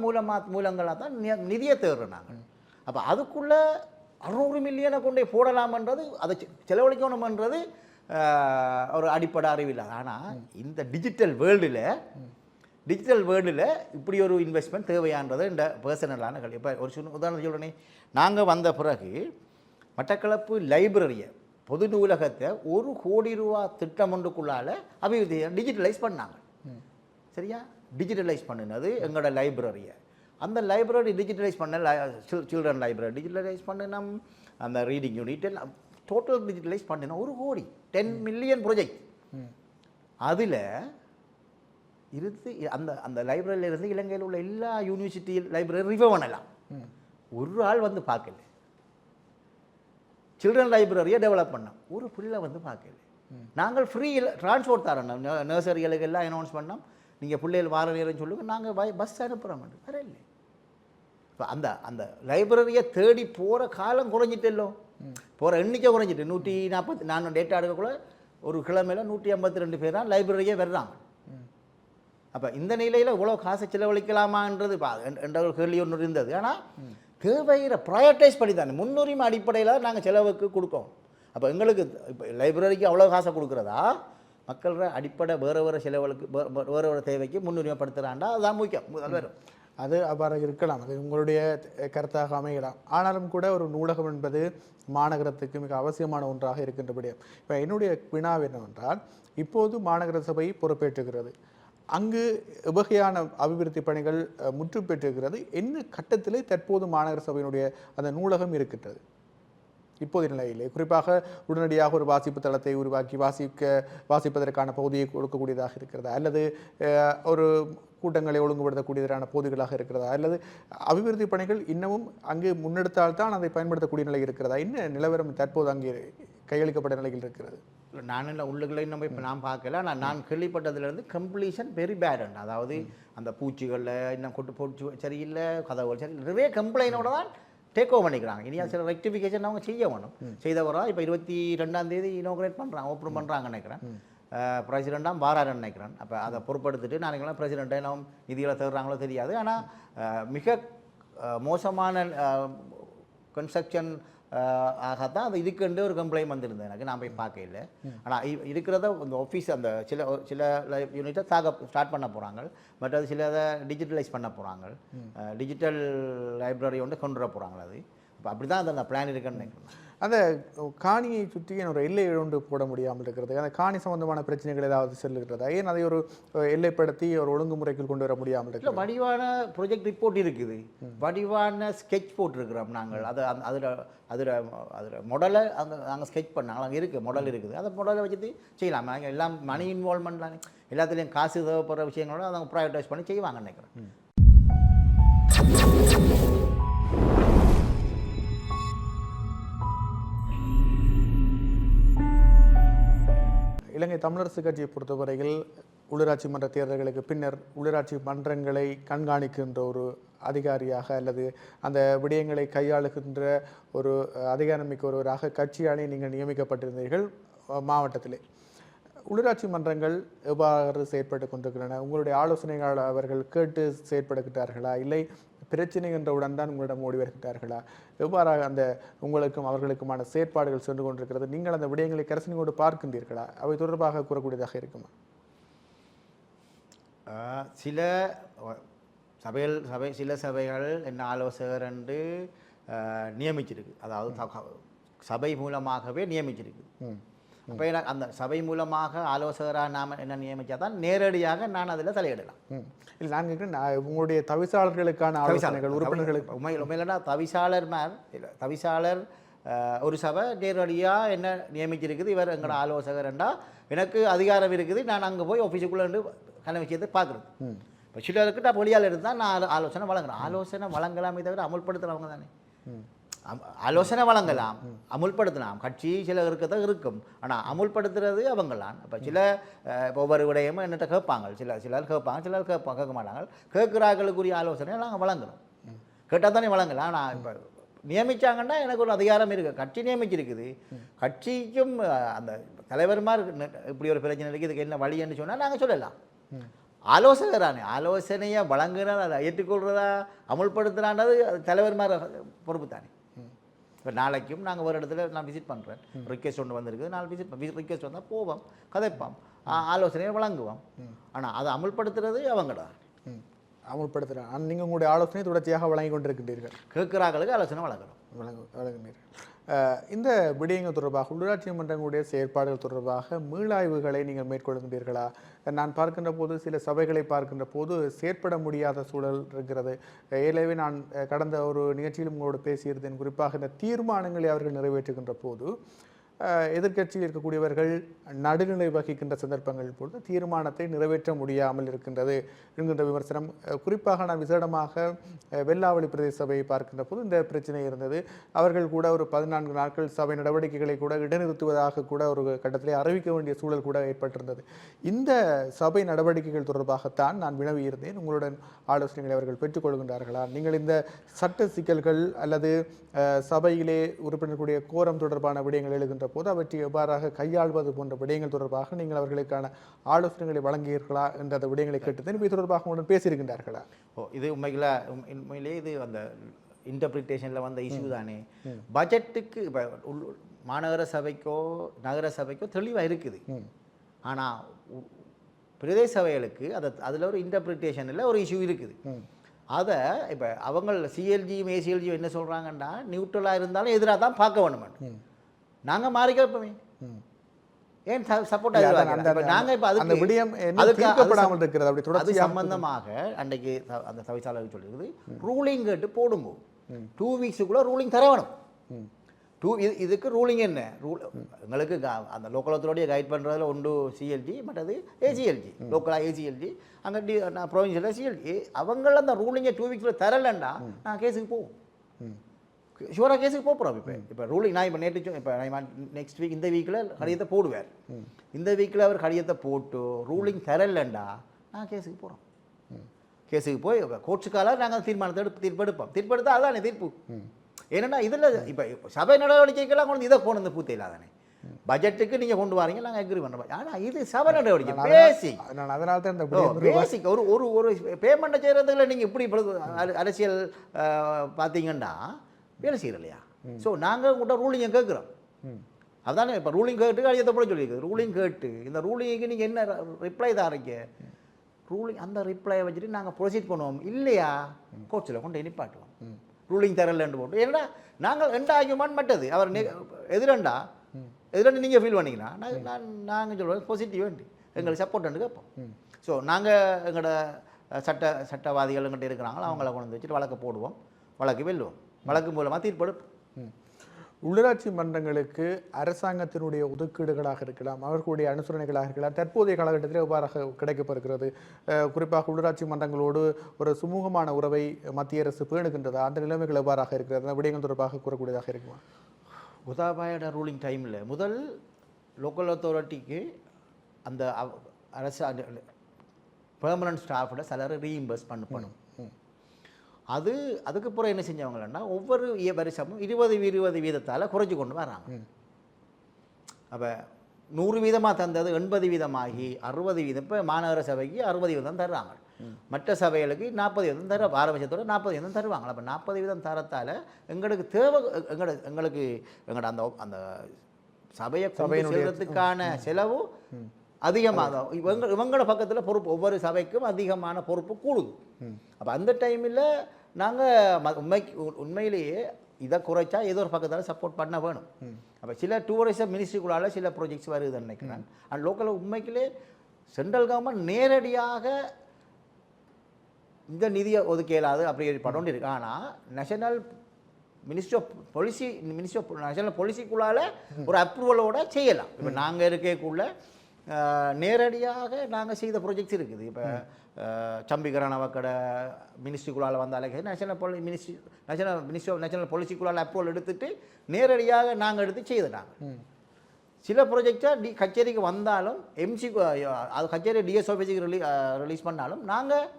மூலங்களாக தான் நிதியை தேடுறோம் நாங்கள். அப்போ அதுக்குள்ளே 600 மில்லியனை கொண்டே போடலாமன்றது, அதை செலவழிக்கணுமன்றது ஒரு அடிப்படை அறிவில்லை. ஆனால் இந்த டிஜிட்டல் வேர்ல்டில் இப்படி ஒரு இன்வெஸ்ட்மெண்ட் தேவையானது இந்த பர்சனலான கல்வி. இப்போ ஒரு உதாரணம் சொல்கிறேனே, நாங்கள் வந்த பிறகு மட்டக்களப்பு லைப்ரரியை பொது நூலகத்தை 1 கோடி ரூபா திட்டம் ஒன்றுக்குள்ளால் அபிவிருத்தி டிஜிட்டலைஸ் பண்ணாங்க. சரியா? டிஜிட்டலைஸ் பண்ணினது எங்களோட லைப்ரரியை. அந்த லைப்ரரி டிஜிட்டலைஸ் பண்ண சில்ட்ரன் லைப்ரரி டிஜிட்டலைஸ் பண்ணினோம். அந்த ரீடிங் யூனிட் எல்லாம் டோட்டல் டிஜிட்டலைஸ் பண்ணினோம். 1 கோடி 10 மில்லியன் ப்ரொஜெக்ட். அதில் இருந்து அந்த லைப்ரரியில் இருந்து இலங்கையில் உள்ள எல்லா யூனிவர்சிட்டி லைப்ரரி ரிவ்யூ பண்ணலாம். ஒரு ஆள் வந்து பார்க்கல. சில்ட்ரன் லைப்ரரியை டெவலப் பண்ணோம். ஒரு பிள்ளை வந்து பார்க்கல. நாங்கள் ஃப்ரீ டிரான்ஸ்போர்ட் தரோம். நர்சரிகளுக்கு எல்லாம் அனௌன்ஸ் பண்ணோம். நீங்கள் பிள்ளைகள் வார நேரம் சொல்லுங்கள், நாங்கள் பஸ் அனுப்புகிறோம். வர இல்லை. இப்போ அந்த லைப்ரரியை தேடி போகிற காலம் குறைஞ்சிட்டല്ലോ. போகிற எண்ணிக்கை குறைஞ்சிட்டு 140. நான் டேட்டா எடுக்கக்குள்ள ஒரு கிழமையில் 152 பேர் தான் லைப்ரரியே வர்றாங்க. அப்போ இந்த நிலையில் இவ்வளோ காசை செலவழிக்கலாமான்றது என்ற ஒரு கேள்வி ஒன்று இருந்தது. ஆனால் தேவையை ப்ரையாரிட்டைஸ் பண்ணி தானே முன்னுரிமை அடிப்படையில் நாங்கள் செலவுக்கு கொடுக்கோம். அப்போ எங்களுக்கு இப்போ லைப்ரரிக்கு அவ்வளோ காசை கொடுக்குறதா, மக்களோட அடிப்படை வேறு செலவுகளுக்கு வேறு தேவைக்கு முன்னுரிமைப்படுத்துகிறாண்டா, அதுதான் முக்கியம். வரும் அது அவ்வாறு இருக்கலாம், அது உங்களுடைய கருத்தாக அமையலாம். ஆனாலும் கூட ஒரு நூலகம் என்பது மாநகரத்துக்கு மிக அவசியமான ஒன்றாக இருக்கின்றபடியே இப்போ என்னுடைய வினாவு என்னவென்றால், இப்போது மாநகர சபை பொறுப்பேற்றுகிறது. அங்கு வகையான அபிவிருத்தி பணிகள் முற்று பெற்றிருக்கிறது. என்ன கட்டத்திலே தற்போது மாநகர சபையினுடைய அந்த நூலகம் இருக்கின்றது இப்போது நிலையிலே? குறிப்பாக உடனடியாக ஒரு வாசிப்பு தளத்தை உருவாக்கி வாசிப்பதற்கான பகுதியை கொடுக்கக்கூடியதாக இருக்கிறதா, அல்லது ஒரு கூட்டங்களை ஒழுங்குபடுத்தக்கூடியதான பகுதிகளாக இருக்கிறதா, அல்லது அபிவிருத்தி பணிகள் இன்னமும் அங்கு முன்னெடுத்தால்தான் அதை பயன்படுத்தக்கூடிய நிலை இருக்கிறதா? என்ன நிலவரம் தற்போது அங்கே கையளிக்கப்பட்ட நிலையில் இருக்கிறது? நான் இல்லை உள்ளுகளை நம்ம இப்போ நான் பார்க்கல. ஆனால் நான் கேள்விப்பட்டதுலேருந்து கம்ப்ளீஷன் வெரி பேட். அதாவது அந்த பூச்சிகளில் இன்னும் கொட்டு போச்சு சரியில்லை, கதவுகள் சரி, நிறைய கம்ப்ளைண்டோட தான் டேக் ஓவர் பண்ணிக்கிறாங்க. இனியா சில ரெக்டிஃபிகேஷன் அவங்க செய்ய வேணும். செய்தவரா இப்போ 22ஆம் தேதி இனோகிரேட் பண்ணுறாங்க, ஓப்பன் பண்ணுறாங்கன்னு நினைக்கிறேன். பிரசிடெண்ட்டாக வாராருன்னு நினைக்கிறேன். அப்போ அதை பொறுப்படுத்திட்டு நாளைக்கெல்லாம் பிரசிடெண்ட்டை நம்ம நிதிகளை தேடுறாங்களோ தெரியாது. ஆனால் மிக மோசமான கன்ஸ்ட்ரக்ஷன் ஆகத்தான் அது இதுக்குண்டு ஒரு கம்ப்ளைண்ட் வந்திருந்தது. எனக்கு நான் போய் பார்க்க இல்லை. ஆனால் இருக்கிறத இந்த ஆஃபீஸ் அந்த சில யூனிட்டை ஸ்டார்ட் பண்ண போகிறாங்க. பட் அது சிலதை டிஜிட்டலைஸ் பண்ண போகிறாங்க. டிஜிட்டல் லைப்ரரி ஒன்று கொண்டு வர போகிறாங்க. அது இப்போ அப்படி தான் அந்த பிளான் இருக்குன்னு நினைக்கிறேன். அந்த காணியை சுற்றி ஒரு எல்லை ஒன்று போட முடியாமல் இருக்கிறது, அந்த காணி சம்பந்தமான பிரச்சனைகள் ஏதாவது செல்லுகிறதா? ஏன் அதை ஒரு எல்லைப்படுத்தி ஒரு ஒழுங்குமுறைக்குள் கொண்டு வர முடியாமல் இருக்கு? வடிவான ப்ரொஜெக்ட் ரிப்போர்ட் இருக்குது, வடிவான ஸ்கெட்ச் போட்டிருக்கிறோம் நாங்கள். அதை அதில் மொடலை நாங்கள் ஸ்கெட்ச் பண்ணாங்க. அங்கே இருக்குது, மொடல் இருக்குது. அந்த மொடலை வச்சுட்டு செய்யலாம். நாங்கள் எல்லாம் மணி இன்வால்மெண்ட்லாம் எல்லாத்துலேயும் காசு தேவைப்படுற விஷயங்களோட அதை ப்ரைவேட்டைஸ் பண்ணி செய்வாங்கன்னு நினைக்கிறேன். இலங்கை தமிழரசு கட்சியை பொறுத்தவரையில் உள்ளூராட்சி மன்ற தேர்தல்களுக்கு பின்னர் உள்ளூராட்சி மன்றங்களை கண்காணிக்கின்ற ஒரு அதிகாரியாக அல்லது அந்த விடயங்களை கையாளுகின்ற ஒரு அதிகாரமிக்க ஒருவராக கட்சியாலே நீங்கள் நியமிக்கப்பட்டிருந்தீர்கள் மாவட்டத்திலே. உள்ளூராட்சி மன்றங்கள் எவ்வாறு செயற்பட்டு கொண்டிருக்கின்றன? உங்களுடைய ஆலோசனைகள் அவர்கள் கேட்டு செயற்படுகிறார்களா, இல்லை பிரச்சனை என்றவுடன் தான் உங்களிடம் ஓடி வருகிறார்களா? எவ்வாறாக அந்த உங்களுக்கும் அவர்களுக்குமான செயற்பாடுகள் சென்று கொண்டிருக்கிறது? நீங்கள் அந்த விடயங்களை கரசனையோடு பார்க்கின்றீர்களா? அவை தொடர்பாக கூறக்கூடியதாக இருக்குமா? சில சில சபைகள் என்ன ஆலோசகர் என்று நியமிச்சிருக்கு, அதாவது சபை மூலமாகவே நியமிச்சிருக்கு. அப்போ அந்த சபை மூலமாக ஆலோசகராக நாம் என்ன நியமித்தா தான் நேரடியாக நான் அதில் தலையிடலாம். இல்லை, நான் கேட்குறேன் உங்களுடைய தவிசாளர்களுக்கான ஆலோசனைகள் உறுப்பினர்களுக்கு உண்மையிலன்னா தவிசாளர் ஒரு சபை நேரடியாக என்ன நியமிச்சிருக்குது, இவர் எங்களோட ஆலோசகர்ண்டா எனக்கு அதிகாரம் இருக்குது, நான் அங்கே போய் ஆஃபீஸுக்குள்ளே கன விஷயத்தை பார்க்குறது. இப்போ சிலருக்கு நான் பொலியால் இருந்தால் நான் ஆலோசனை வழங்குறேன். ஆலோசனை வழங்கலாமே தவிர அமுல்படுத்துகிறவங்க தானே. ஆலோசனை வழங்கலாம், அமுல்படுத்தலாம். கட்சி சில இருக்கதான் இருக்கும், ஆனால் அமுல்படுத்துறது அவங்களாம். இப்போ சில ஒவ்வொரு விடயமும் என்னட்ட கேட்பாங்க, சிலர் கேட்பாங்க, சிலர் கேட்க மாட்டாங்க. கேட்குறார்களுக்குரிய ஆலோசனை நாங்கள் வழங்குறோம். கேட்டால் தானே வழங்கலாம். ஆனால் இப்போ நியமித்தாங்கன்னா எனக்கு ஒரு அதிகாரம் இருக்குது, கட்சி நியமிச்சிருக்குது. கட்சிக்கும் அந்த தலைவர்மார் இப்படி ஒரு பிரச்சனை இருக்குது, இதுக்கு என்ன வழின்னு சொன்னால் நாங்கள் சொல்லலாம். ஆலோசகரானே ஆலோசனையை வழங்குறதா, அதை ஏற்றுக்கொள்கிறதா, அமுல்படுத்துகிறான்றது தலைவர்மார் பொறுப்பு தானே. இப்போ நாளைக்கும் நாங்கள் ஒரு இடத்துல நான் விசிட் பண்ணுறேன், ரிக்வெஸ்ட் ஒன்று வந்திருக்குது, நாலு ரிக்வெஸ்ட் வந்தால் போவோம், கதைப்போம், ஆலோசனையை வழங்குவோம். ஆனால் அதை அமுல்படுத்துறது அவங்கடா அமுல்படுத்துகிறாங்க. நீங்கள் உங்களுடைய ஆலோசனை தொடர்ச்சியாக வழங்கி கொண்டிருக்கின்றீர்கள். கேட்குறாங்களுக்கு ஆலோசனை வழங்குகிறீர்கள். இந்த விடயங்கள் தொடர்பாக உள்ளூராட்சி மன்றங்களுடைய செயற்பாடுகள் தொடர்பாக மீளாய்வுகளை நீங்கள் மேற்கொள்கின்றீர்களா? நான் பார்க்கின்ற போது சில சபைகளை பார்க்கின்ற போது செயற்பட முடியாத சூழல் இருக்கிறது. ஏற்கனவே நான் கடந்த ஒரு நிகழ்ச்சியிலும் உங்களோடு பேசியிருந்தேன். குறிப்பாக இந்த தீர்மானங்களை அவர்கள் நிறைவேற்றுகின்ற போது எதிர்க்கட்சியில் இருக்கக்கூடியவர்கள் நடுநிலை வகிக்கின்ற சந்தர்ப்பங்கள் பொழுது தீர்மானத்தை நிறைவேற்ற முடியாமல் இருக்கின்றது என்கின்ற விமர்சனம். குறிப்பாக நான் விசேடமாக வெள்ளாவளி பிரதேச சபையை பார்க்கின்ற போது இந்த பிரச்சனை இருந்தது. அவர்கள் கூட ஒரு 14 நாட்கள் சபை நடவடிக்கைகளை கூட இடைநிறுத்துவதாக கூட ஒரு கட்டத்திலே அறிவிக்க வேண்டிய சூழல் கூட ஏற்பட்டிருந்தது. இந்த சபை நடவடிக்கைகள் தொடர்பாகத்தான் நான் வினவியிருந்தேன். உங்களுடன் ஆலோசனைகளை அவர்கள் பெற்றுக்கொள்கின்றார்களா? நீங்கள் இந்த சட்ட சிக்கல்கள் அல்லது சபையிலே உறுப்பினர்களுடைய கோரம் தொடர்பான விடயங்கள் எழுகின்ற போது அவற்றை எவ்வாறாக கையாள்வது போன்ற விடயங்கள் தொடர்பாக நீங்கள் அவர்களுக்கான ஆலோசனைகளை வழங்கியிருர்களா என்ற அந்த விடயங்களை கேட்டு இது தொடர்பாக உடன் பேசியிருக்கின்றார்களா? இது உண்மையிலே இது அந்த இன்டர்பிரிட்டேஷனில் வந்த இஷ்யூ தானே. பட்ஜெட்டுக்கு இப்போ மாநகர சபைக்கோ நகர சபைக்கோ தெளிவாக இருக்குது. ஆனால் பிரதேச சபைகளுக்கு அதில் ஒரு இன்டர்பிரிட்டேஷனில் ஒரு இஷ்யூ இருக்குது. அதை இப்போ அவங்க சிஎல்ஜியும் ஏசிஎல்ஜியும் என்ன சொல்கிறாங்கன்னா நியூட்ரலாக இருந்தாலும் எதிராக தான் பார்க்க வேணும். நாங்கள் மாறி கேட்போமே, ஏன் சப்போர்ட் நாங்கள் இப்போ அது சம்பந்தமாக அன்றைக்கு அந்த தவிசாளர் சொல்லியிருக்குது, ரூலிங் கேட்டு போடுங்க, 2 வீக்ஸுக்குள்ளே ரூலிங் தர வேணும். இதுக்கு ரூலிங் என்ன எங்களுக்கு அந்த லோக்கல் அத்தாரிட்டியை கைட் பண்ணுறதுல ஒன்று சிஎல்ஜி, மற்றது ஏசிஎல்ஜி, லோக்கலாக ஏசிஎல்ஜி, அங்கே ப்ரொவின்ஷியலாக சிஎல்ஜி. அவங்கள அந்த ரூலிங்கை 2 வீக்ஸில் தரலைன்னா நான் கேஸுக்கு போவோம், ஷுவராக கேஸுக்கு போகிறோம். இப்போ ரூலிங் நான் இப்போ நேற்று இப்போ நெக்ஸ்ட் வீக் இந்த வீக்கில் கடிதத்தை போடுவார். இந்த வீக்கில் அவர் கடிதத்தை போட்டு ரூலிங் தரலைண்டா நான் கேஸுக்கு போகிறோம். கேஸுக்கு போய் கோர்ட்ஸுக்கால நாங்கள் தீர்ப்பெடுப்போம். அதானே தீர்ப்பு. ஏன்னா இதில் இப்போ சபை நடவடிக்கைக்கெல்லாம் கொண்டு இதை கொண்டு வந்து பூத்த இல்லாதானே. பட்ஜெட்டுக்கு நீங்கள் கொண்டு வரீங்க, நாங்கள் அக்ரி பண்ணுறோம். ஆனால் இது சபை நடவடிக்கை பேசிக். அதனால தான் பேசிக் ஒரு ஒரு பேமெண்ட்டை செய்கிறதுல நீங்கள் இப்படி அரசியல் பார்த்தீங்கன்னா வேலை செய்யற இல்லையா? ஸோ நாங்கள் உங்கள்கிட்ட ரூலிங்கை கேட்குறோம். அதுதானே இப்போ ரூலிங் கேட்டு கடிதத்தை போட சொல்லியிருக்குது. ரூலிங் கேட்டு இந்த ரூலிங்க்கு நீங்கள் என்ன ரிப்ளை தாரீங்க? ரூலிங் அந்த ரிப்ளையை வச்சுட்டு நாங்கள் ப்ரொசீட் பண்ணுவோம். இல்லையா கோர்ட்ஸில் கொண்டு நிப்பாட்டுவோம். ரூலிங் தரலன்னு போட்டு ஏன்னா நாங்கள் எந்த ஆர்கியூமெண்ட் மட்டது அவர் எதிரண்டு நீங்கள் ஃபீல் பண்ணிங்கன்னா நாங்கள் சொல்லுவோம் பாசிட்டிவ் வேண்டி எங்களுக்கு சப்போர்ட் கேட்போம். ஸோ நாங்கள் எங்களோட சட்டவாதிகள் எங்கிட்ட இருக்கிறாங்களோ அவங்கள கொண்டு வச்சுட்டு வழக்கு போடுவோம், வழக்கு வெல்லுவோம், வழக்கு மூலமாக தீர்ப்பெடுப்போம். உள்ளூராட்சி மன்றங்களுக்கு அரசாங்கத்தினுடைய ஒதுக்கீடுகளாக இருக்கலாம், அவர்களுடைய அனுசரணைகளாக இருக்கலாம், தற்போதைய காலகட்டத்தில் எவ்வாறாக கிடைக்கப்பெறுகிறது? குறிப்பாக உள்ளூராட்சி மன்றங்களோடு ஒரு சுமூகமான உறவை மத்திய அரசு பேணுகின்றதா? அந்த நிலைமைகள் எவ்வாறாக இருக்கிறது? அந்த விடயங்கள் தொடர்பாக கூறக்கூடியதாக இருக்குமா? உதாபாயோட ரூலிங் டைமில் முதல் லோக்கல் அத்தாரிட்டிக்கு அந்த அரசு பெர்மனன்ட் ஸ்டாஃபோட சேலரி ரீஇம்பர்ஸ் பண்ணணும். அதுக்கு பிறகு என்ன செஞ்சவங்கன்னா ஒவ்வொரு வருஷமும் 20 வீதத்தால் குறைச்சி கொண்டு வராங்க. அப்போ 100 வீதமாக தந்தது 80 வீதமாகி 60 வீதம். இப்போ மாநகர சபைக்கு 60 வீதம் தர்றாங்க, மற்ற சபைகளுக்கு 40 வீதம் தர ஆரம்பிச்சதோட 40 வீதம் தருவாங்க. அப்போ 40 வீதம் தரத்தால் எங்களுக்கு தேவை எங்களுக்கு எங்களோட அந்த அந்த சபையை செல்றதுக்கான செலவு அதிகமாக இவங்களோட பக்கத்தில் பொறுப்பு ஒவ்வொரு சபைக்கும் அதிகமான பொறுப்பு கூடுது. அப்போ அந்த டைமில் நாங்கள் உண்மையிலேயே இதை குறைச்சா ஏதோ ஒரு பக்கத்தால் சப்போர்ட் பண்ண வேணும். அப்போ சில டூரிசம் மினிஸ்ட்ரிக்குள்ளால் சில ப்ராஜெக்ட்ஸ் வருதுன்னு நினைக்கிறேன். அண்ட் லோக்கல் உண்மைக்குள்ளே சென்ட்ரல் கவர்மெண்ட் நேரடியாக இந்த நிதியை ஒதுக்க இயலாது அப்படி படம் இருக்கு. ஆனால் நேஷனல் மினிஸ்ட்ரி ஆஃப் நேஷனல் பாலிசிக்குள்ளால் ஒரு அப்ரூவலோட செய்யலாம். இப்போ நாங்கள் இருக்கக்குள்ள நேரடியாக நாங்கள் செய்த ப்ராஜெக்ட்ஸ் இருக்குது. இப்போ சம்பிகரணவக்கட மினிஸ்ட்ரிக்குள்ளால் வந்தாலே நேஷனல் நேஷனல் பாலிசிக்குள்ளால் அப்ரூவல் எடுத்துட்டு நேரடியாக நாங்கள் எடுத்து செய்தாங்க. சில ப்ராஜெக்டாக கச்சேரிக்கு வந்தாலும் அது கச்சேரி டிஎஸ் ஆஃபீஸுக்கு ரிலீஸ் பண்ணாலும் நாங்கள்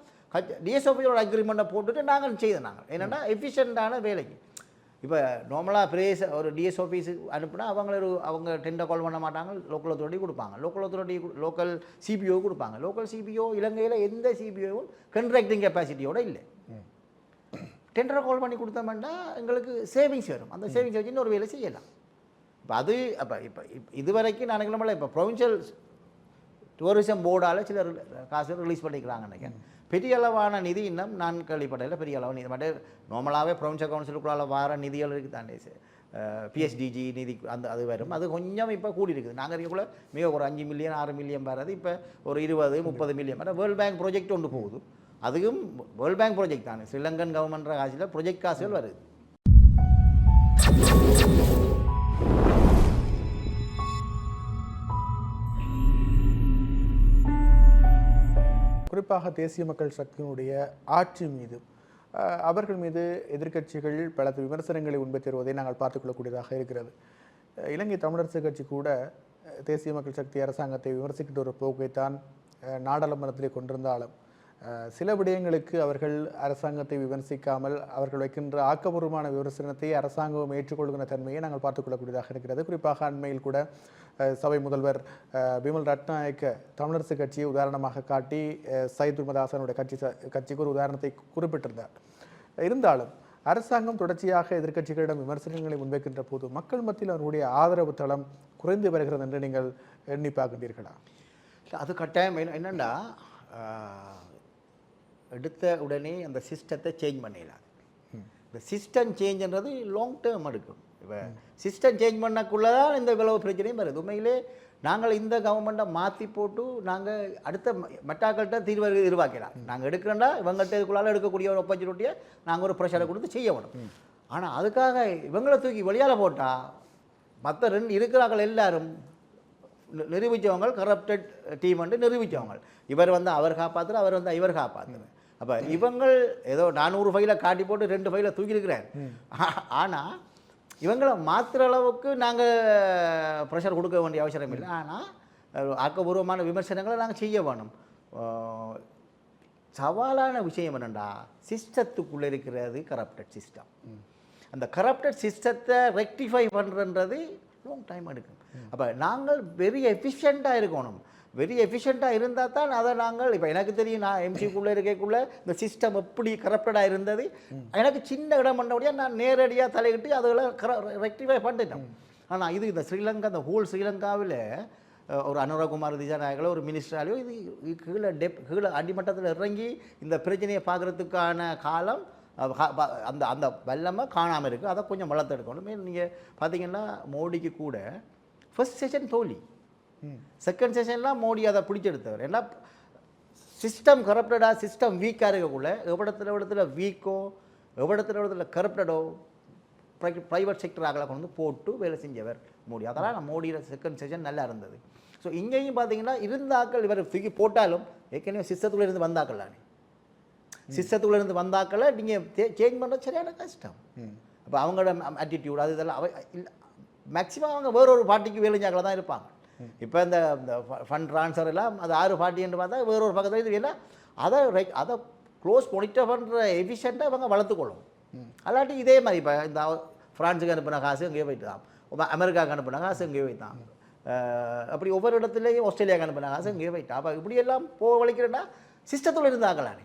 டிஎஸ் ஆஃபீஸோட அக்ரிமெண்ட்டை போட்டுட்டு நாங்கள் செய்தாங்க. என்னென்னா எஃபிஷியண்ட்டான வேலைக்கு. இப்போ நார்மலாக ஒரு டிஎஸ் ஆஃபீஸுக்கு அனுப்புனா அவங்க டெண்டர் கால் பண்ண மாட்டாங்க, லோக்கல் அத்தாரிட்டி கொடுப்பாங்க. லோக்கல் சிபிஓ கொடுப்பாங்க. லோக்கல் சிபிஓ இலங்கையில் எந்த சிபிஓவும் கண்ட்ராக்டிங் கெப்பாசிட்டியோட இல்லை. டெண்டரை கால் பண்ணி கொடுத்தோம்னா எங்களுக்கு சேவிங்ஸ் வரும். அந்த சேவிங்ஸ் வச்சு இன்னொரு வேலை செய்யலாம். இப்போ இப்போ இதுவரைக்கும் நான் நினைக்கிறேன் இப்போ ப்ரொவின்ஷியல் டூரிசம் போர்டால் சில காசு ரிலீஸ் பண்ணிக்கிறாங்க நினைக்கிறேன். பெரிய அளவான நிதி இன்னும் நான் கேள்விப்பட்டதில் பெரிய அளவான நிதி மட்டும் நார்மலாகவே ப்ரொவின்ஷியல் கவுன்சிலுக்குள்ளால் வர நிதிகள் இருக்குது தானே. பிஎஸ்டிஜி நிதி அது வரும். அது கொஞ்சம் இப்போ கூடி இருக்குது. நாங்கள் இருக்கக்குள்ள மிக ஒரு 5 மில்லியன் 6 மில்லியன் வர்றது இப்போ ஒரு 20-30 மில்லியன் வர வேர்ல்டு பேங்க் ப்ராஜெக்ட் ஒன்று போகுது. அதுவும் வேர்ல்டு பேங்க் ப்ராஜெக்ட் தானே. ஸ்ரீலங்கன் கவர்மெண்ட் காசில் ப்ராஜெக்ட் காசுகள் வருது. குறிப்பாக தேசிய மக்கள் சக்தியினுடைய ஆட்சி மீது அவர்கள் மீது எதிர்க்கட்சிகள் பல விமர்சனங்களை முன்வைத்திருவதை நாங்கள் பார்த்துக்கொள்ளக்கூடியதாக இருக்கிறது. இலங்கை தமிழரசு கட்சி கூட தேசிய மக்கள் சக்தி அரசாங்கத்தை விமர்சிக்கின்ற ஒரு போக்கைத்தான் நாடாளுமன்றத்திலே கொண்டிருந்தாலும் சில விடயங்களுக்கு அவர்கள் அரசாங்கத்தை விமர்சிக்காமல் அவர்கள் வைக்கின்ற ஆக்கப்பூர்வமான விமர்சனத்தை அரசாங்கம் ஏற்றுக்கொள்கின்ற தன்மையை நாங்கள் பார்த்துக்கொள்ளக்கூடியதாக இருக்கிறது. குறிப்பாக அண்மையில் கூட சபை முதல்வர் பிமல் ரட்நாயக்க தமிழரசு கட்சியை உதாரணமாக காட்டி சையத் உமதாசனுடைய கட்சிக்கு ஒரு உதாரணத்தை குறிப்பிட்டிருந்தார். இருந்தாலும் அரசாங்கம் தொடர்ச்சியாக எதிர்க்கட்சிகளிடம் விமர்சனங்களை முன்வைக்கின்ற போது மக்கள் மத்தியில் அவருடைய ஆதரவு தளம் குறைந்து வருகிறது என்று நீங்கள் எண்ணி பார்க்கின்றீர்களா? அது கட்டாயம். என்னென்னா எடுத்த உடனே அந்த சிஸ்டத்தை சேஞ்ச் பண்ணிடலாம். இந்த சிஸ்டம் சேஞ்சுன்றது லாங் டேர்ம் எடுக்கும். இப்போ சிஸ்டம் சேஞ்ச் பண்ணக்குள்ளே தான் இந்த இவ்வளவு பிரச்சனையும் வருது. உண்மையிலே நாங்கள் இந்த கவர்மெண்ட்டை மாற்றி போட்டு நாங்கள் அடுத்த மட்டாக்கள்கிட்ட தீர்வு எதிர்பார்க்கலாம். நாங்கள் எடுக்கிறோன்னா இவங்கள்ட்ட இதுக்குள்ளால் எடுக்கக்கூடிய ஒரு ஆப்பர்ச்சுனிட்டியை நாங்கள் ஒரு ப்ரெஷரை கொடுத்து செய்ய வேணும். ஆனால் அதுக்காக இவங்களை தூக்கி வெளியால் போட்டால் மற்ற இருக்கிறார்கள் எல்லாரும் நிரூபித்தவங்க கரப்டட் டீம் வந்து நிரூபித்தவங்க. இவர் அவர் காப்பாற்றுற, அவர் இவர் காப்பாற்றுற. அப்போ இவங்கள் ஏதோ 400 ஃபைலை காட்டி போட்டு 2 ஃபைலை தூக்கியிருக்கிறேன். ஆனால் இவங்களை மாற்றுற அளவுக்கு நாங்கள் ப்ரெஷர் கொடுக்க வேண்டிய அவசரம் இல்லை. ஆனால் ஆக்கப்பூர்வமான விமர்சனங்களை நாங்கள் செய்ய வேணும். சவாலான விஷயம் என்னென்னா சிஸ்டத்துக்குள்ளே இருக்கிறது கரப்டட் சிஸ்டம். அந்த கரப்டட் சிஸ்டத்தை ரெக்டிஃபை பண்ணுறது லாங் டைம் எடுக்கும். அப்போ நாங்கள் வெரி எஃபிஷியண்ட்டாக இருக்கணும். வெரி எஃபிஷியண்ட்டாக இருந்தால் தான் அதை நாங்கள் இப்போ எனக்கு தெரியும், நான் எம்சிக்குள்ளே இருக்கக்குள்ளே இந்த சிஸ்டம் எப்படி கரப்டடாக இருந்தது, எனக்கு சின்ன இடம் பண்ணபடியாக நான் நேரடியாக தலையிட்டு அதில் ரெக்டிஃபை பண்ணிட்டேன். ஆனால் இது இந்த ஸ்ரீலங்கா, இந்த ஹோல் ஸ்ரீலங்காவில் ஒரு அனுரகுமார் திசாநாயகளோ ஒரு மினிஸ்டராலையோ இது கீழே அடிமட்டத்தில் இறங்கி இந்த பிரச்சனையை பார்க்குறதுக்கான காலம் அந்த அந்த வெள்ளமாக காணாமல் இருக்குது. அதை கொஞ்சம் வளர்த்தெடுக்கணும். நீங்கள் பார்த்தீங்கன்னா மோடிக்கு கூட ஃபர்ஸ்ட் செஷன் தோல்வி, செகண்ட் செஷன்லாம் மோடி அதை பிடிச்செடுத்தவர். ஏன்னா சிஸ்டம் கரப்டடாக சிஸ்டம் வீக்காக இருக்கக்குள்ள எவ்வளத்துல வீக்கோ எவ்வளத்துல கரப்டடோ ப்ரைவேட் செக்டர் ஆகலை கொண்டு வந்து போட்டு வேலை செஞ்சவர் மோடி. அதெல்லாம் நான் மோடியோட செகண்ட் செஷன் நல்லா இருந்தது. ஸோ இங்கேயும் பார்த்தீங்கன்னா இருந்தாக்கள் இவர் தூக்கி போட்டாலும் ஏற்கனவே சிஸ்டத்துக்குள்ளே இருந்து வந்தாக்கள்லானே, சிஸ்டத்துக்குள்ளே இருந்து வந்தாக்களை நீங்கள் சேஞ்ச் பண்ணுறது சரியான கஷ்டம். அப்போ அவங்களோட ஆட்டிடியூட் அது இதெல்லாம் மேக்ஸிமம் அவங்க வேறொரு பார்ட்டிக்கு வேலைஞ்சாக்களை தான் இருப்பாங்க. இப்போ இந்த ஃபண்ட் ட்ரான்ஸ்ஃபர் எல்லாம் அது 6 பார்ட்டி என்று பார்த்தா வேறொரு பக்கத்தில் இது இல்லை. அதை க்ளோஸ் மானிட்டர் பண்ணுற எஃபிஷியண்ட்டாக இவங்க வளர்த்துக்கொள்ளும். அல்லாட்டி இதே மாதிரி இப்போ இந்த ஃப்ரான்ஸுக்கு அனுப்பின காசு இங்கேயே போயிட்டான், அமெரிக்காவுக்கு அனுப்பின காசு இங்கேயே போயிட்டான், அப்படி ஒவ்வொரு இடத்துலையும் ஆஸ்திரேலியாவுக்கு அனுப்பின காசு இங்கேயே போயிட்டான். அப்போ இப்படியெல்லாம் வலிக்கிறேன்னா சிஸ்டத்தில் இருந்தாங்களானே.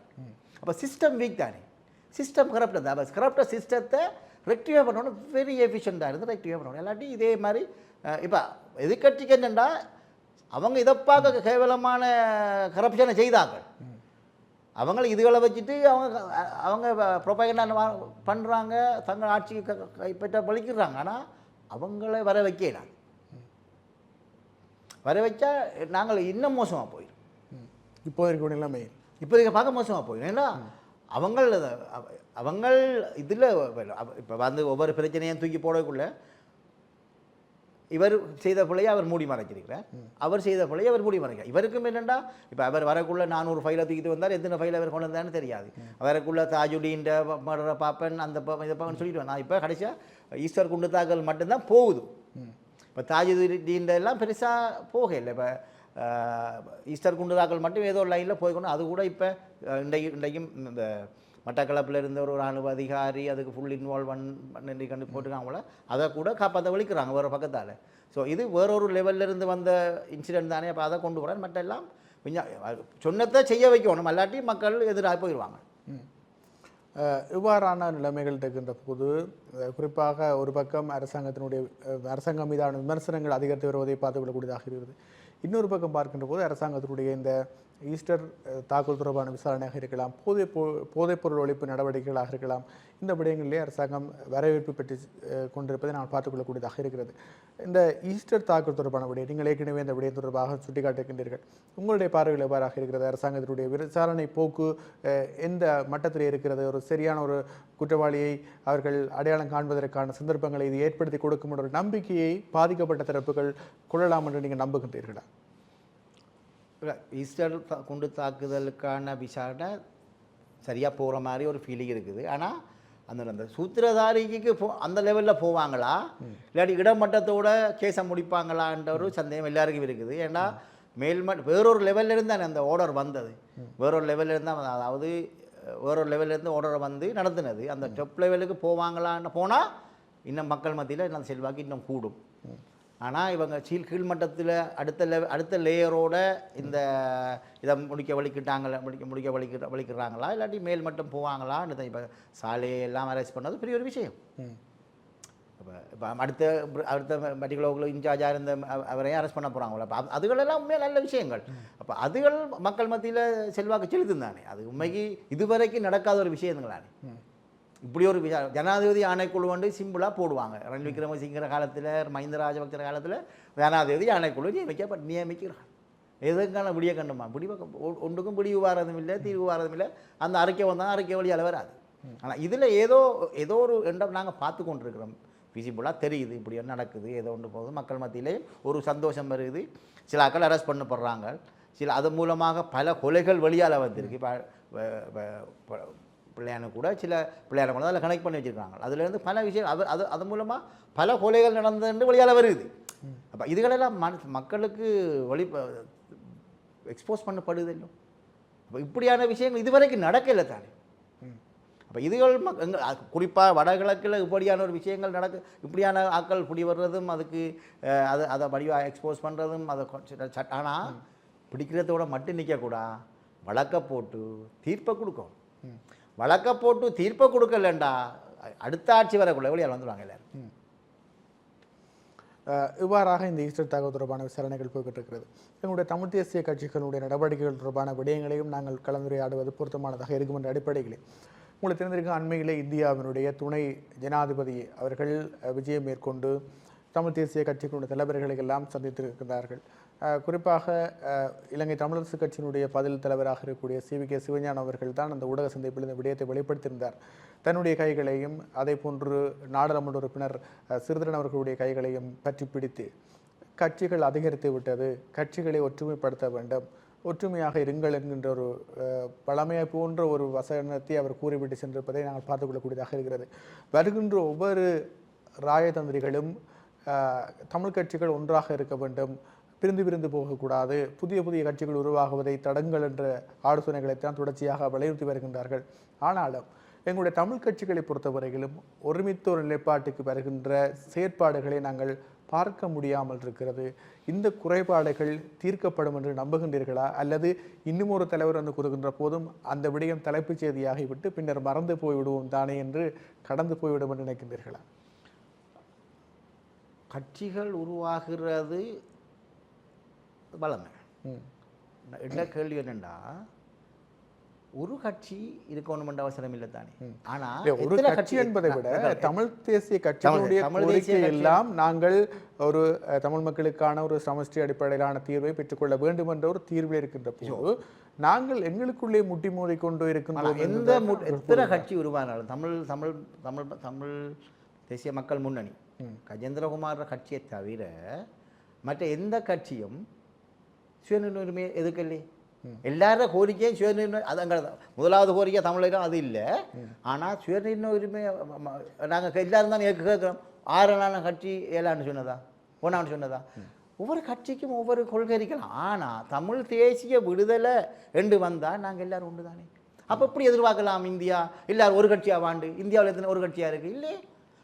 அப்போ சிஸ்டம் வீக் தானே, சிஸ்டம் கரப்டாக தான். அப்போ கரப்டாக சிஸ்டத்தை ரெக்டிஃபை பண்ணணும், வெரி எஃபிஷியண்ட்டாக இருந்து ரெக்டிஃபை பண்ணணும். இல்லாட்டி இதே மாதிரி இப்போ எதிர்கட்சிக்கு என்னென்னா அவங்க இதை பார்க்க கேவலமான கரப்ஷனை செய்தாங்க. அவங்களை இதுகளை வச்சுட்டு அவங்க ப்ரொபகண்டா பண்ணுறாங்க, தங்கள் ஆட்சிக்கு கைப்பற்ற பழிக்கிறாங்க. ஆனால் அவங்கள வர வைக்கலாம், வர வச்சா நாங்கள் இன்னும் மோசமாக போயிடும். இப்போ இருக்க நிலைமை இப்போ பார்க்க மோசமாக போயிடும். ஏன்னா அவங்க இதில் இப்போ வந்து ஒவ்வொரு பிரச்சனையும் தூக்கி போடக்குள்ள இவர் செய்த பிள்ளையை அவர் மூடி மறைச்சிருக்கிறார், அவர் செய்த பிள்ளையை அவர் மூடி மறைக்கிறார். இவருக்கும் என்னென்னா இப்போ அவர் வரக்குள்ள 400 ஃபைலை தூக்கிட்டு வந்தார், எத்தனை ஃபைல் அவர் கொண்டு வந்தான்னு தெரியாது. அவருக்குள்ள தாஜுடீன்ற மர்டரை பார்ப்பேன், அந்த இதை பார்ப்பேன் சொல்லிட்டு நான் இப்போ கடைசியாக ஈஸ்டர் குண்டு தாக்கல் மட்டும்தான் போகுது. இப்போ தாஜுடீன்ற எல்லாம் பெருசாக போகலை. இப்போ ஈஸ்டர் குண்டு தாக்கல் மட்டும் ஏதோ லைனில் போய்க்கணும். அது கூட இப்போ இன்றைக்கும் இந்த மட்டக்களப்பில் இருந்த ஒரு இராணுவ அதிகாரி அதுக்கு ஃபுல் இன்வால்வ் பண்ணி கண்டு போட்டுருக்காங்கள, அதை கூட காப்பாற்ற வலிக்கிறாங்க வேறு பக்கத்தால். ஸோ இது வேறொரு லெவலிருந்து வந்த இன்சிடென்ட் தானே. அப்போ அதை கொண்டு போகிறார். மற்ற எல்லாம் சொன்னதை செய்ய வைக்கணும், அல்லாட்டி மக்கள் எதிராக போயிடுவாங்க. இவ்வாறான நிலைமைகள் இருக்கின்ற போது குறிப்பாக ஒரு பக்கம் அரசாங்கம் மீதான விமர்சனங்கள் அதிகரித்து வருவதை பார்த்துக்கொள்ளக்கூடியதாக இருக்கிறது. இன்னொரு பக்கம் பார்க்கின்ற போது அரசாங்கத்தினுடைய இந்த ஈஸ்டர் தாக்குதல் தொடர்பான விசாரணையாக இருக்கலாம், போதைப்பொருள் ஒழிப்பு நடவடிக்கைகளாக இருக்கலாம், இந்த விடயங்களிலே அரசாங்கம் வரவேற்பு பெற்று கொண்டிருப்பதை நான் பார்த்துக்கொள்ளக்கூடியதாக இருக்கிறது. இந்த ஈஸ்டர் தாக்குதல் தொடர்பான விடயம் நீங்கள் ஏற்கனவே இந்த விடயம் தொடர்பாக சுட்டிக்காட்டுகின்றீர்கள். உங்களுடைய பார்வைகள் எவ்வாறாக இருக்கிறது? அரசாங்கத்தினுடைய விசாரணை போக்கு எந்த மட்டத்தில் இருக்கிறது? ஒரு சரியான ஒரு குற்றவாளியை அவர்கள் அடையாளம் காண்பதற்கான சந்தர்ப்பங்களை இது ஏற்படுத்தி கொடுக்கும் என்ற ஒரு நம்பிக்கையை பாதிக்கப்பட்ட தரப்புகள் கொள்ளலாம் என்று நீங்கள் நம்புகின்றீர்களா? ஈஸ்டர் குண்டு தாக்குதலுக்கான விசாரணை சரியாக போகிற மாதிரி ஒரு ஃபீலிங் இருக்குது. ஆனால் அந்த சூத்திரதாரிக்கு அந்த லெவலில் போவாங்களா, இல்லாட்டி இடமட்டத்தோட கேஸை முடிப்பாங்களான்ற ஒரு சந்தேகம் எல்லாருக்கும் இருக்குது. ஏன்னா வேறொரு லெவலில் இருந்தால் அந்த ஆர்டர் வந்தது, வேறொரு லெவலில் இருந்தால், அதாவது வேறொரு லெவலிலேருந்து ஆர்டர் வந்து நடத்துனது. அந்த டொப் லெவலுக்கு போவாங்களான்னு போனால் இன்னும் மக்கள் மத்தியில் இன்னும் செல்வாக்கு இன்னும் கூடும். ஆனால் இவங்க கீழ்மட்டத்தில் அடுத்த லேயரோட இந்த இதை வலிக்கிறாங்களா இல்லாட்டி மேல் மட்டும் போவாங்களா? இப்போ சாலையெல்லாம் அரெஸ்ட் பண்ணது பெரிய ஒரு விஷயம். இப்போ அடுத்த பர்டிகுலர் இன்சார்ஜாக இருந்த அவரையும் அரெஸ்ட் பண்ண போகிறாங்களா? அப்போ அதுகளெல்லாம் உண்மையாக நல்ல விஷயங்கள். அப்போ அதுகள் மக்கள் மத்தியில் செல்வாக்கு செலுத்தும் தானே. அது உண்மைக்கு இதுவரைக்கும் நடக்காத ஒரு விஷயங்களானே. இப்படி ஒரு ஜனாதிபதி ஆணைக்குழு வந்து சிம்பிளாக போடுவாங்க. ரணில் விக்ரமசிங்கிற காலத்தில், மஹிந்த ராஜபக்ச காலத்தில் ஜனாதிபதி ஆணைக்குழு நியமிக்கிறாங்க. எதுக்கான விடிய கண்டுமா ஒன்றுக்கும் பிடிவு வாரதும் இல்லை, தீர்வு வாரதும் இல்லை. அந்த அறிக்கை வந்தால் அறிக்கை வழியால் வராது. ஆனால் இதில் ஏதோ ஒரு இடம் நாங்கள் பார்த்து கொண்டிருக்கிறோம். விசிபிளாக தெரியுது இப்படி நடக்குது, ஏதோ ஒன்று போகுது. மக்கள் மத்தியிலே ஒரு சந்தோஷம் வருது. சில ஆட்கள் அரெஸ்ட் பண்ணப்படுறாங்க. சில அது மூலமாக பல கொலைகள் வெளியால் வந்திருக்கு. இப்போ பிள்ளையான கூட சில பிள்ளையான கூட அதில் கனெக்ட் பண்ணி வச்சுருக்காங்க. அதுலேருந்து பல விஷயம் அது மூலமாக பல கொலைகள் நடந்தது வெளியால் வருது. அப்போ இதுகளெல்லாம் மக்களுக்கு எக்ஸ்போஸ் பண்ணப்படுது இல்லை. அப்போ இப்படியான விஷயங்கள் இதுவரைக்கும் நடக்கலை தானே. அப்போ இதுகள் குறிப்பாக வடகிழக்கில் இப்படியான ஒரு விஷயங்கள் இப்படியான ஆட்கள் பிடி வர்றதும் அதுக்கு அதை வடிவாக எக்ஸ்போஸ் பண்ணுறதும் அதை ஆனால் பிடிக்கிறதோட மட்டும் நிற்கக்கூடாது. வழக்கை போட்டு தீர்ப்பை கொடுக்கும். வழக்கை போட்டு தீர்ப்பை கொடுக்கலண்டா அடுத்த ஆட்சி வரக்குள்ள வெளியால் வந்துடுவாங்க எல்லாரும். இவ்வாறாக இந்த ஈஸ்டர் தாக்குதல் தொடர்பான விசாரணைகள் போய்கிட்டு இருக்கிறது. எங்களுடைய தமிழ் தேசிய கட்சிகளுடைய நடவடிக்கைகள் தொடர்பான விடயங்களையும் நாங்கள் கலந்துரையாடுவது பொருத்தமானதாக இருக்கும் என்ற அடிப்படையில் உங்களுக்கு தெரிந்திருக்கும் அண்மையிலே இந்தியாவினுடைய துணை ஜனாதிபதி அவர்கள் விஜயம் மேற்கொண்டு தமிழ் தேசிய கட்சிகளுடைய தலைவர்களை எல்லாம் சந்தித்திருக்கிறார்கள். குறிப்பாக இலங்கை தமிழரசு கட்சியினுடைய பதில் தலைவராக இருக்கக்கூடிய CVK சிவஞானம் அவர்கள் தான் அந்த ஊடக சந்திப்பில் இந்த விடயத்தை வெளிப்படுத்தியிருந்தார். தன்னுடைய கைகளையும் அதே போன்று நாடாளுமன்ற உறுப்பினர் சிறிதரன் அவர்களுடைய கைகளையும் பற்றி பிடித்து கட்சிகள் அதிகரித்து விட்டது, கட்சிகளை ஒற்றுமைப்படுத்த வேண்டும், ஒற்றுமையாக இருங்கள் என்கின்ற ஒரு பழமையை போன்ற ஒரு வசனத்தை அவர் கூறிவிட்டு சென்றிருப்பதை நாங்கள் பார்த்துக்கொள்ளக்கூடியதாக இருக்கிறது. வருகின்ற ஒவ்வொரு ராயதந்திரிகளும் தமிழ் கட்சிகள் ஒன்றாக இருக்க வேண்டும், பிரிந்து பிரிந்து போகக்கூடாது, புதிய புதிய கட்சிகள் உருவாகுவதை தடங்கள் என்ற ஆலோசனைகளைத்தான் தொடர்ச்சியாக வலியுறுத்தி வருகின்றார்கள். ஆனாலும் எங்களுடைய தமிழ் கட்சிகளை பொறுத்தவரையிலும் ஒருமித்த ஒரு நிலைப்பாட்டுக்கு வருகின்ற செயற்பாடுகளை நாங்கள் பார்க்க முடியாமல் இருக்கிறது. இந்த குறைபாடுகள் தீர்க்கப்படும் என்று நம்புகின்றீர்களா, அல்லது இன்னும் ஒரு தலைவர் வந்து கூறுகின்ற போதும் அந்த விடயம் தலைப்புச் செய்தியாகிவிட்டு பின்னர் மறந்து போய்விடுவோம் தானே என்று கடந்து போய்விடும் என்று நினைக்கின்றீர்களா? கட்சிகள் உருவாகிறது பலமே. என்ன கேள்வி என்னென்னா, ஒரு கட்சி இருக்கணுமென்ற அவசரம் இல்லை தானே. ஆனால் ஒரு கட்சி என்பதை விட தமிழ் தேசிய கட்சிகளுடைய கோரிக்கை எல்லாம் நாங்கள் ஒரு தமிழ் மக்களுக்கான ஒரு சமஷ்டி அடிப்படையிலான தீர்வை பெற்றுக்கொள்ள வேண்டும் என்ற ஒரு தீர்வில் இருக்கின்ற போது நாங்கள் எங்களுக்குள்ளே முட்டி மோதி கொண்டு இருக்கின்ற எத்தனை கட்சி உருவானாலும் தமிழ் தமிழ் தமிழ் தமிழ் தேசிய மக்கள் முன்னணி கஜேந்திரகுமார் கட்சியை தவிர மற்ற எந்த கட்சியும் சுயநிர்ணய உரிமையை எதுக்கல்லே. எல்லாரும் கோரிக்கையும் சுயநிர்ணய அது அங்கே முதலாவது கோரிக்கை தமிழகம் அது இல்லை. ஆனால் சுயநிர்ணய உரிமை நாங்கள் எல்லாரும் தான் கேட்குறோம். 6 நாள் கட்சி 7 சொன்னதா 1 சொன்னதா? ஒவ்வொரு கட்சிக்கும் ஒவ்வொரு கொள்கை இருக்கலாம். ஆனால் தமிழ் தேசிய விடுதலை என்று வந்தால் நாங்கள் எல்லோரும் உண்டு தானே. அப்போ எப்படி எதிர்பார்க்கலாம் இந்தியா எல்லோரும் ஒரு கட்சியாக வாண்டு? இந்தியாவில் எத்தனை ஒரு கட்சியாக இருக்குது? இல்லை.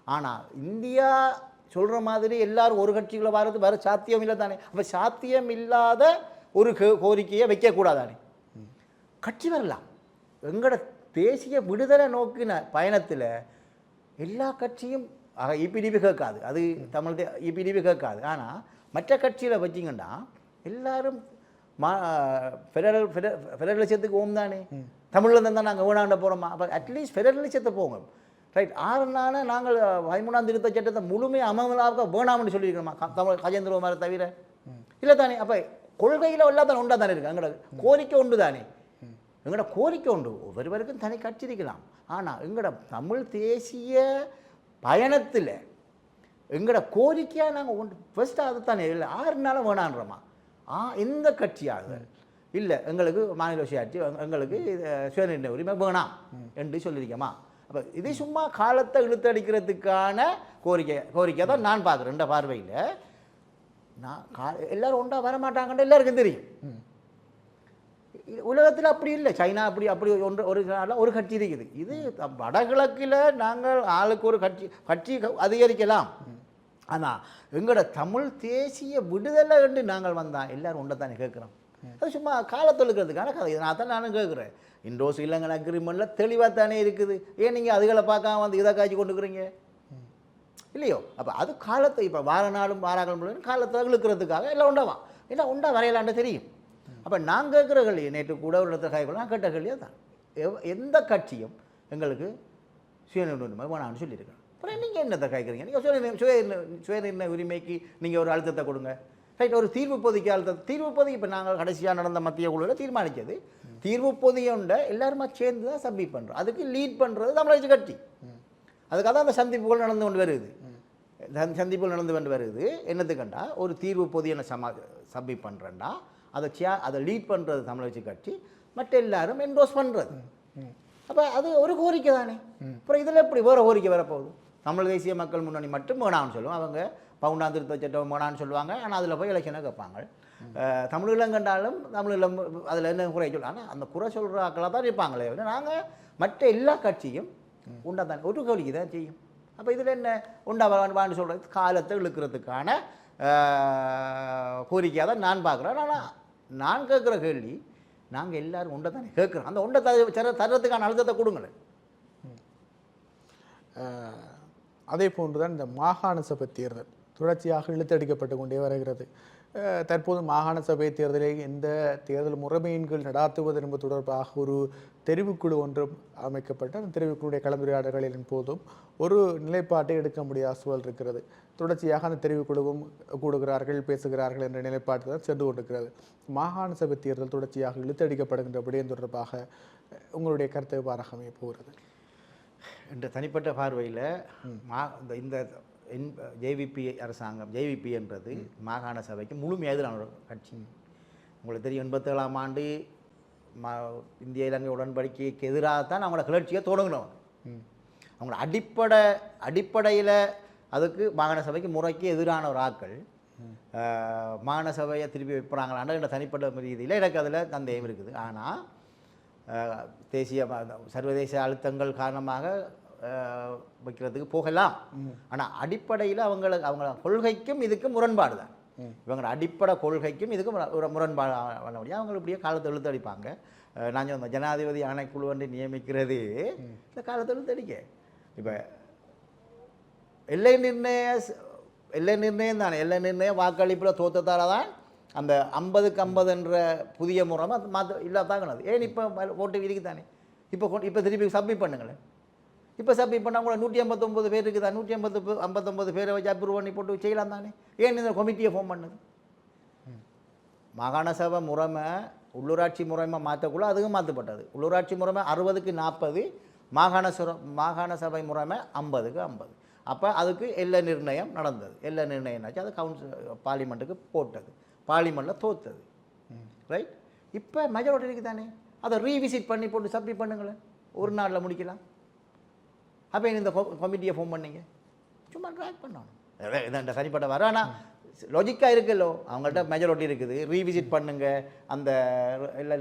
ஆனால் இந்தியா சொல்கிற மாதிரி எல்லாரும் ஒரு கட்சிகளை வர சாத்தியம் இல்லை தானே. அப்போ சாத்தியம் இல்லாத ஒரு கோரிக்கையை வைக்கக்கூடாதானே. கட்சி வரலாம். எங்களோட தேசிய விடுதலை நோக்கின பயணத்தில் எல்லா கட்சியும் இபிடிபி கேட்காது, அது தமிழ் இபிடிபி கேட்காது. ஆனால் மற்ற கட்சியில் வச்சிங்கன்னா எல்லாரும் ஃபெடரலிசத்துக்கு ஓம் தானே. தமிழில் இருந்தால் நாங்கள் வேணாண்ட போகிறோமா? அப்போ அட்லீஸ்ட் ஃபெடரலிசத்தை போங்க. ரைட். 6 நாள் நாங்கள் 13ஆம் திருத்த சட்டத்தை முழுமையாக அமலாக வேணாம்னு சொல்லியிருக்கிறோமா தமிழ் கஜேந்திரகுமாரை தவிர? இல்லை தானே. அப்போ கொள்கையில் எல்லாத்தான் ஒன்றா தானே இருக்குது. எங்களோட கோரிக்கை ஒன்று தானே. எங்களோட கோரிக்கை உண்டு. ஒவ்வொருவருக்கும் தனி கட்சி இருக்கலாம். ஆனால் எங்களோட தமிழ் தேசிய பயணத்தில் எங்களோட கோரிக்கையாக நாங்கள் ஒன்று ஃபஸ்ட்டு அதுதானே. இல்லை 6 நாளும் வேணான்றோமா? எந்த கட்சியாக இல்லை எங்களுக்கு மாநில சுயாட்சி, எங்களுக்கு சுயநிர்ணய உரிமை வேணாம் என்று சொல்லியிருக்கோமா? அப்போ இது சும்மா காலத்தை இழுத்தடிக்கிறதுக்கான கோரிக்கை தான் நான் பார்க்குறேன். இந்த பார்வையில் எல்லாரும் ஒன்றா வரமாட்டாங்கன்னு எல்லாருக்கும் தெரியும். உலகத்தில் அப்படி இல்லை. சைனா அப்படி ஒரு கட்சி இருக்குது. இது வடகிழக்கில் நாங்கள் ஆளுக்கு ஒரு கட்சி அதிகரிக்கலாம். ஆனால் எங்களோட தமிழ் தேசிய விடுதலை என்று நாங்கள் வந்தால் எல்லாரும் ஒன்றை தானே கேட்குறோம். அது சும்மா காலத்தை இழுக்கிறதுக்கான கதை. நான் தான் நானும் கேட்குறேன். இண்டோ ஸ்ரீலங்கன் அக்ரிமெண்ட்டில் தெளிவாக தானே இருக்குது. ஏன் நீங்கள் அதுகளை பார்க்காம வந்து இதை காய்ச்சி கொண்டுக்கிறீங்க இல்லையோ? அப்போ அது காலத்தை இப்போ வாராங்களும் காலத்தை இழுக்கிறதுக்காக எல்லாம் உண்டாவான். இல்லை உண்டா வரையலான்னு தெரியும். அப்போ நான் கேட்குற கேள்வி, நேற்று கூட ஒரு இடத்துல காய்கள் நான் கேட்ட கேள்வியாக தான் எந்த கட்சியும் எங்களுக்கு சுயநிர்ணய வேணான்னு சொல்லியிருக்கேன். அப்புறம் நீங்கள் என்னத்தை காய்க்கிறீங்க? நீங்கள் சுயநிர்ணய உரிமைக்கு நீங்கள் ஒரு அழுத்தத்தை கொடுங்க. ரைட். ஒரு தீர்வு பொதிக்கு அழுத்தம். தீர்வு பொதிக்கு இப்போ நாங்கள் கடைசியாக நடந்த மத்திய குழுவில் தீர்மானித்தது தீர்வு பொதியுண்ட எல்லாருமா சேர்ந்து தான் சப்மிட் பண்ணுறோம். அதுக்கு லீட் பண்ணுறது தமிழக கட்சி. அதுக்காக தான் அந்த சந்திப்புகள் நடந்து கொண்டு வருது. சந்திப்புகள் நடந்து கொண்டு வருது. என்னத்துக்கண்டா ஒரு தீர்வு பொதியை சப்மிட் பண்ணுறேன்டா அதை லீட் பண்ணுறது தமிழக கட்சி, மற்ற எல்லாரும் என்டோஸ் பண்ணுறது. அப்போ அது ஒரு கோரிக்கை தானே. அப்புறம் இதில் எப்படி வேறு கோரிக்கை வரப்போகுது? தமிழ் தேசிய மக்கள் முன்னணி மட்டும் வேணாம்னு சொல்லுவோம். அவங்க 12ஆம் திருத்த சட்டம் வேணான்னு சொல்லுவாங்க. ஆனால் அதில் போய் எலெக்ஷனை கேட்பாங்க. தமிழீழம் கண்டாலும் தமிழீழம் அதில் என்ன குறை சொல்லுவாங்க. அந்த குறை சொல்கிற ஆக்களாக தான் இருப்பாங்களே. நாங்கள் மற்ற எல்லா கட்சியும் உண்டா தானே ஒரு கோரிக்கை தான் செய்யும். அப்போ இதில் என்ன உண்டா வான்னு சொல்கிறது காலத்தை இழுக்கிறதுக்கான கோரிக்கையாக தான் நான் பார்க்குறேன். ஆனால் நான் கேட்குற கேள்வி, நாங்கள் எல்லோரும் உண்டை தானே கேட்குறோம். அந்த உண்டை தர்றதுக்கான அழுத்தத்தை கொடுங்களேன். அதே போன்றுதான் இந்த மாகாண சபை தேர்தல் தொடர்ச்சியாக இழுத்தடிக்கப்பட்டு கொண்டே வருகிறது. தற்போது மாகாண சபை தேர்தலை எந்த தேர்தல் முறைமையின் கீழ் நடாத்துவது என்பது தொடர்பாக ஒரு தெரிவுக்குழு ஒன்று அமைக்கப்பட்டு அந்த தெரிவுக்குழுடைய கலந்துரையாடல்களின் போதும் ஒரு நிலைப்பாட்டை எடுக்க முடியாத சூழல் இருக்கிறது. தொடர்ச்சியாக அந்த தெரிவுக்குழுவும் கூடுகிறார்கள், பேசுகிறார்கள் என்ற நிலைப்பாட்டு தான் சென்று கொண்டிருக்கிறது. மாகாண சபை தேர்தல் தொடர்ச்சியாக இழுத்தடிக்கப்படுகின்ற விடயம் தொடர்பாக உங்களுடைய கருத்தை எவ்வாறாக அமைய போகிறது? என்ற தனிப்பட்ட பார்வையில் இந்த ஜேவிபி அரசாங்கம், ஜேவிபி என்றது மாகாண சபைக்கு முழுமையாக எதிரான ஒரு கட்சி. உங்களுக்கு தெரியும், 87ஆம் ஆண்டு இந்திய இலங்கை உடன்படிக்கைக்கு எதிராகத்தான் அவங்களோட கிளர்ச்சியை தொடங்கினோம். அவங்களோட அடிப்படையில் அதுக்கு மாகாண சபைக்கு முறைக்கு எதிரான ஒரு ஆக்கள் மாகாண சபையை திருப்பி வைப்பாங்களான்ற என்ற தனிப்பட்ட ரீதியில் எனக்கு அதில் சந்தேகம் இருக்குது. ஆனால் தேசிய சர்வதேச அழுத்தங்கள் காரணமாக வைக்கிறதுக்கு போகலாம். ஆனால் அடிப்படையில் அவங்க கொள்கைக்கும் இதுக்கும் முரண்பாடு தான். இவங்க அடிப்படை கொள்கைக்கும் இதுக்கும் ஒரு முரண்பாடு பண்ணபடியாக அவங்க இப்படியே காலத்தை இழுத்தடிப்பாங்க. நான் சொன்ன ஜனாதிபதி ஆணைக்குழு வந்து நியமிக்கிறது இந்த காலத்தை இழுத்தடிக்க. இப்போ எல்லை நிர்ணயம் தானே, எல்லை நிர்ணயம் வாக்களிப்பில் தோற்றத்தால் தான் அந்த 50க்கு 50 என்ற புதிய முறைமை இல்லாதாங்கனது. ஏன் இப்போ ஓட்டு விதிக்கு தானே இப்போ திருப்பி சப்மிட் பண்ணுங்களேன். இப்போ சப்மிட் பண்ணால் கூட 159 பேர் இருக்குதா, 159 பேரை வச்சு அப்ரூவ் பண்ணி போட்டு செய்யலாம் தானே. ஏன் இந்த கமிட்டியை ஃபார்ம் பண்ணுது? மாகாண சபை முறைமை உள்ளூராட்சி முறைமை மாற்றக்குள்ள அதுவும் மாற்றப்பட்டது. உள்ளூராட்சி முறைமை 60க்கு 40, மாகாண சபை முறைமை 50க்கு 50. அப்போ அதுக்கு எல்லை நிர்ணயம் நடந்தது. எல்லை நிர்ணயம்னாச்சு அது பார்லிமெண்ட்டுக்கு போட்டது, பார்லிமெண்ட்டில் தோத்தது. ரைட். இப்போ மெஜாரிட்டி இருக்குது தானே, அதை ரீவிசிட் பண்ணி போட்டு சப்மிட் பண்ணுங்களேன், ஒரு நாளில் முடிக்கலாம். அப்போ இந்த கமிட்டியை ஃபார்ம் பண்ணீங்க, சும்மா ட்ராக் பண்ணணும். இந்த சரிப்பட்ட வர. ஆனால் லாஜிக்காக இருக்குல்லோ, அவங்கள்ட்ட மெஜாரிட்டி இருக்குது, ரீவிசிட் பண்ணுங்க அந்த எல்லை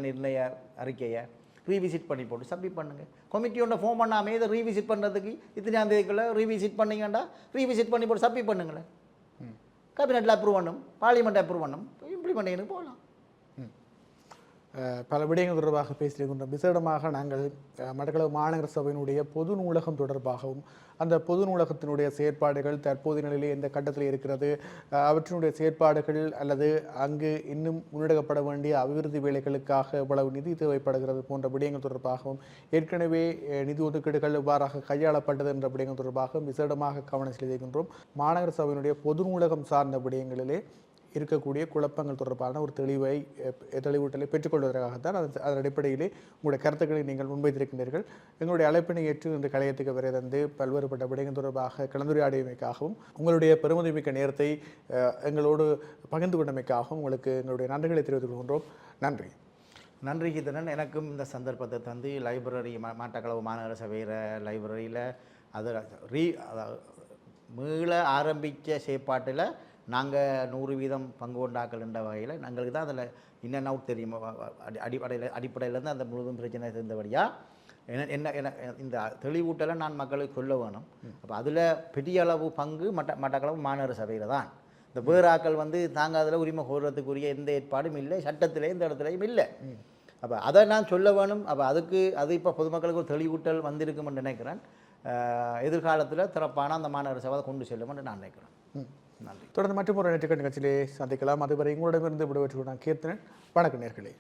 நிர்ணய அறிக்கையை ரீவிசிட் பண்ணி போட்டு சப்மிட் பண்ணுங்கள். கமிட்டி ஒன்று ஃபார்ம் பண்ணாமல் இதை ரீவிசிட் பண்ணுறதுக்கு இத்தனையாம் தேதிக்குள்ளே ரீவிசிட் பண்ணிங்கண்டா ரீவிசிட் பண்ணி போட்டு சப்மிட் பண்ணுங்களேன். கேபினெட்டில் அப்ரூவ் பண்ணும், பார்லிமெண்ட் அப்ரூவ் பண்ணும், இம்ப்ளிமெண்டேஷனுக்கு போகலாம். பல விடயங்கள் தொடர்பாக பேசியிருக்கின்றோம். விசேடமாக நாங்கள் மட்டக்களப்பு மாநகர சபையினுடைய பொது நூலகம் தொடர்பாகவும் அந்த பொது நூலகத்தினுடைய செயற்பாடுகள் தற்போதைய நிலையிலே எந்த கட்டத்தில் இருக்கிறது, அவற்றினுடைய செயற்பாடுகள் அல்லது அங்கு இன்னும் முன்னெடுக்கப்பட வேண்டிய அபிவிருத்தி வேலைகளுக்காக எவ்வளவு நிதி தேவைப்படுகிறது போன்ற விடயங்கள் தொடர்பாகவும் ஏற்கனவே நிதி ஒதுக்கீடுகள் எவ்வாறாக கையாளப்பட்டது என்ற விடயங்கள் தொடர்பாக விசேடமாக கவனம் செலுத்தியிருக்கின்றோம். மாநகர சபையினுடைய பொது நூலகம் சார்ந்த விடயங்களிலே இருக்கக்கூடிய குழப்பங்கள் தொடர்பான ஒரு தெளிவூட்டலை பெற்றுக்கொள்வதற்காகத்தான் அதன் அடிப்படையிலே உங்களுடைய கருத்துக்களை நீங்கள் முன்வைத்திருக்கின்றீர்கள். எங்களுடைய அழைப்பினை ஏற்று இன்று கலையத்துக்கு வரை தந்து பல்வேறுபட்ட விடயங்கள் தொடர்பாக கலந்துரையாடியமைக்காகவும் உங்களுடைய பெருமதிமிக்க நேரத்தை எங்களோடு பகிர்ந்து கொண்டமைக்காகவும் உங்களுக்கு எங்களுடைய நன்றிகளை தெரிவித்துக் கொள்கின்றோம். நன்றி. நன்றி கீதனன். எனக்கும் இந்த சந்தர்ப்பத்தை தந்து லைப்ரரி மட்டக்களப்பு மாநகர சபையில் லைப்ரரியில் அதை மீள ஆரம்பித்த செயற்பாட்டில் நாங்கள் 100% பங்கு கொண்டாக்கள்ன்ற வகையில் எங்களுக்கு தான் அதில் இன் அண்ட் அவுட் தெரியும். அடிப்படையிலேருந்து அந்த முழுதும் பிரச்சனை இருந்தபடியாக என்ன இந்த தெளிவூட்டலை நான் மக்களுக்கு சொல்ல வேணும். அப்போ அதில் பெரிய அளவு பங்கு மட்டக்களப்பு மாநகர சபையில் தான். இந்த வேறாக்கள் வந்து தாங்க அதில் உரிமை கோருறதுக்குரிய எந்த ஏற்பாடும் இல்லை, சட்டத்திலே இந்த இடத்துலையும் இல்லை. அப்போ அதை நான் சொல்ல வேணும். அப்போ அது இப்போ பொதுமக்களுக்கு ஒரு தெளிவூட்டல் வந்திருக்கும்னு நினைக்கிறேன். எதிர்காலத்தில் சிறப்பான அந்த மாநகர சபை கொண்டு செல்லும்னு நான் நினைக்கிறேன். நன்றி. தொடர்ந்து மற்றும் ஒரு நெற்றிக்கண் நிகழ்ச்சியிலே சந்திக்கலாம். அதுவரை உங்களிடமிருந்து விடுபட்டு நான் கீர்த்தனன். வணக்கம் நேர்களே.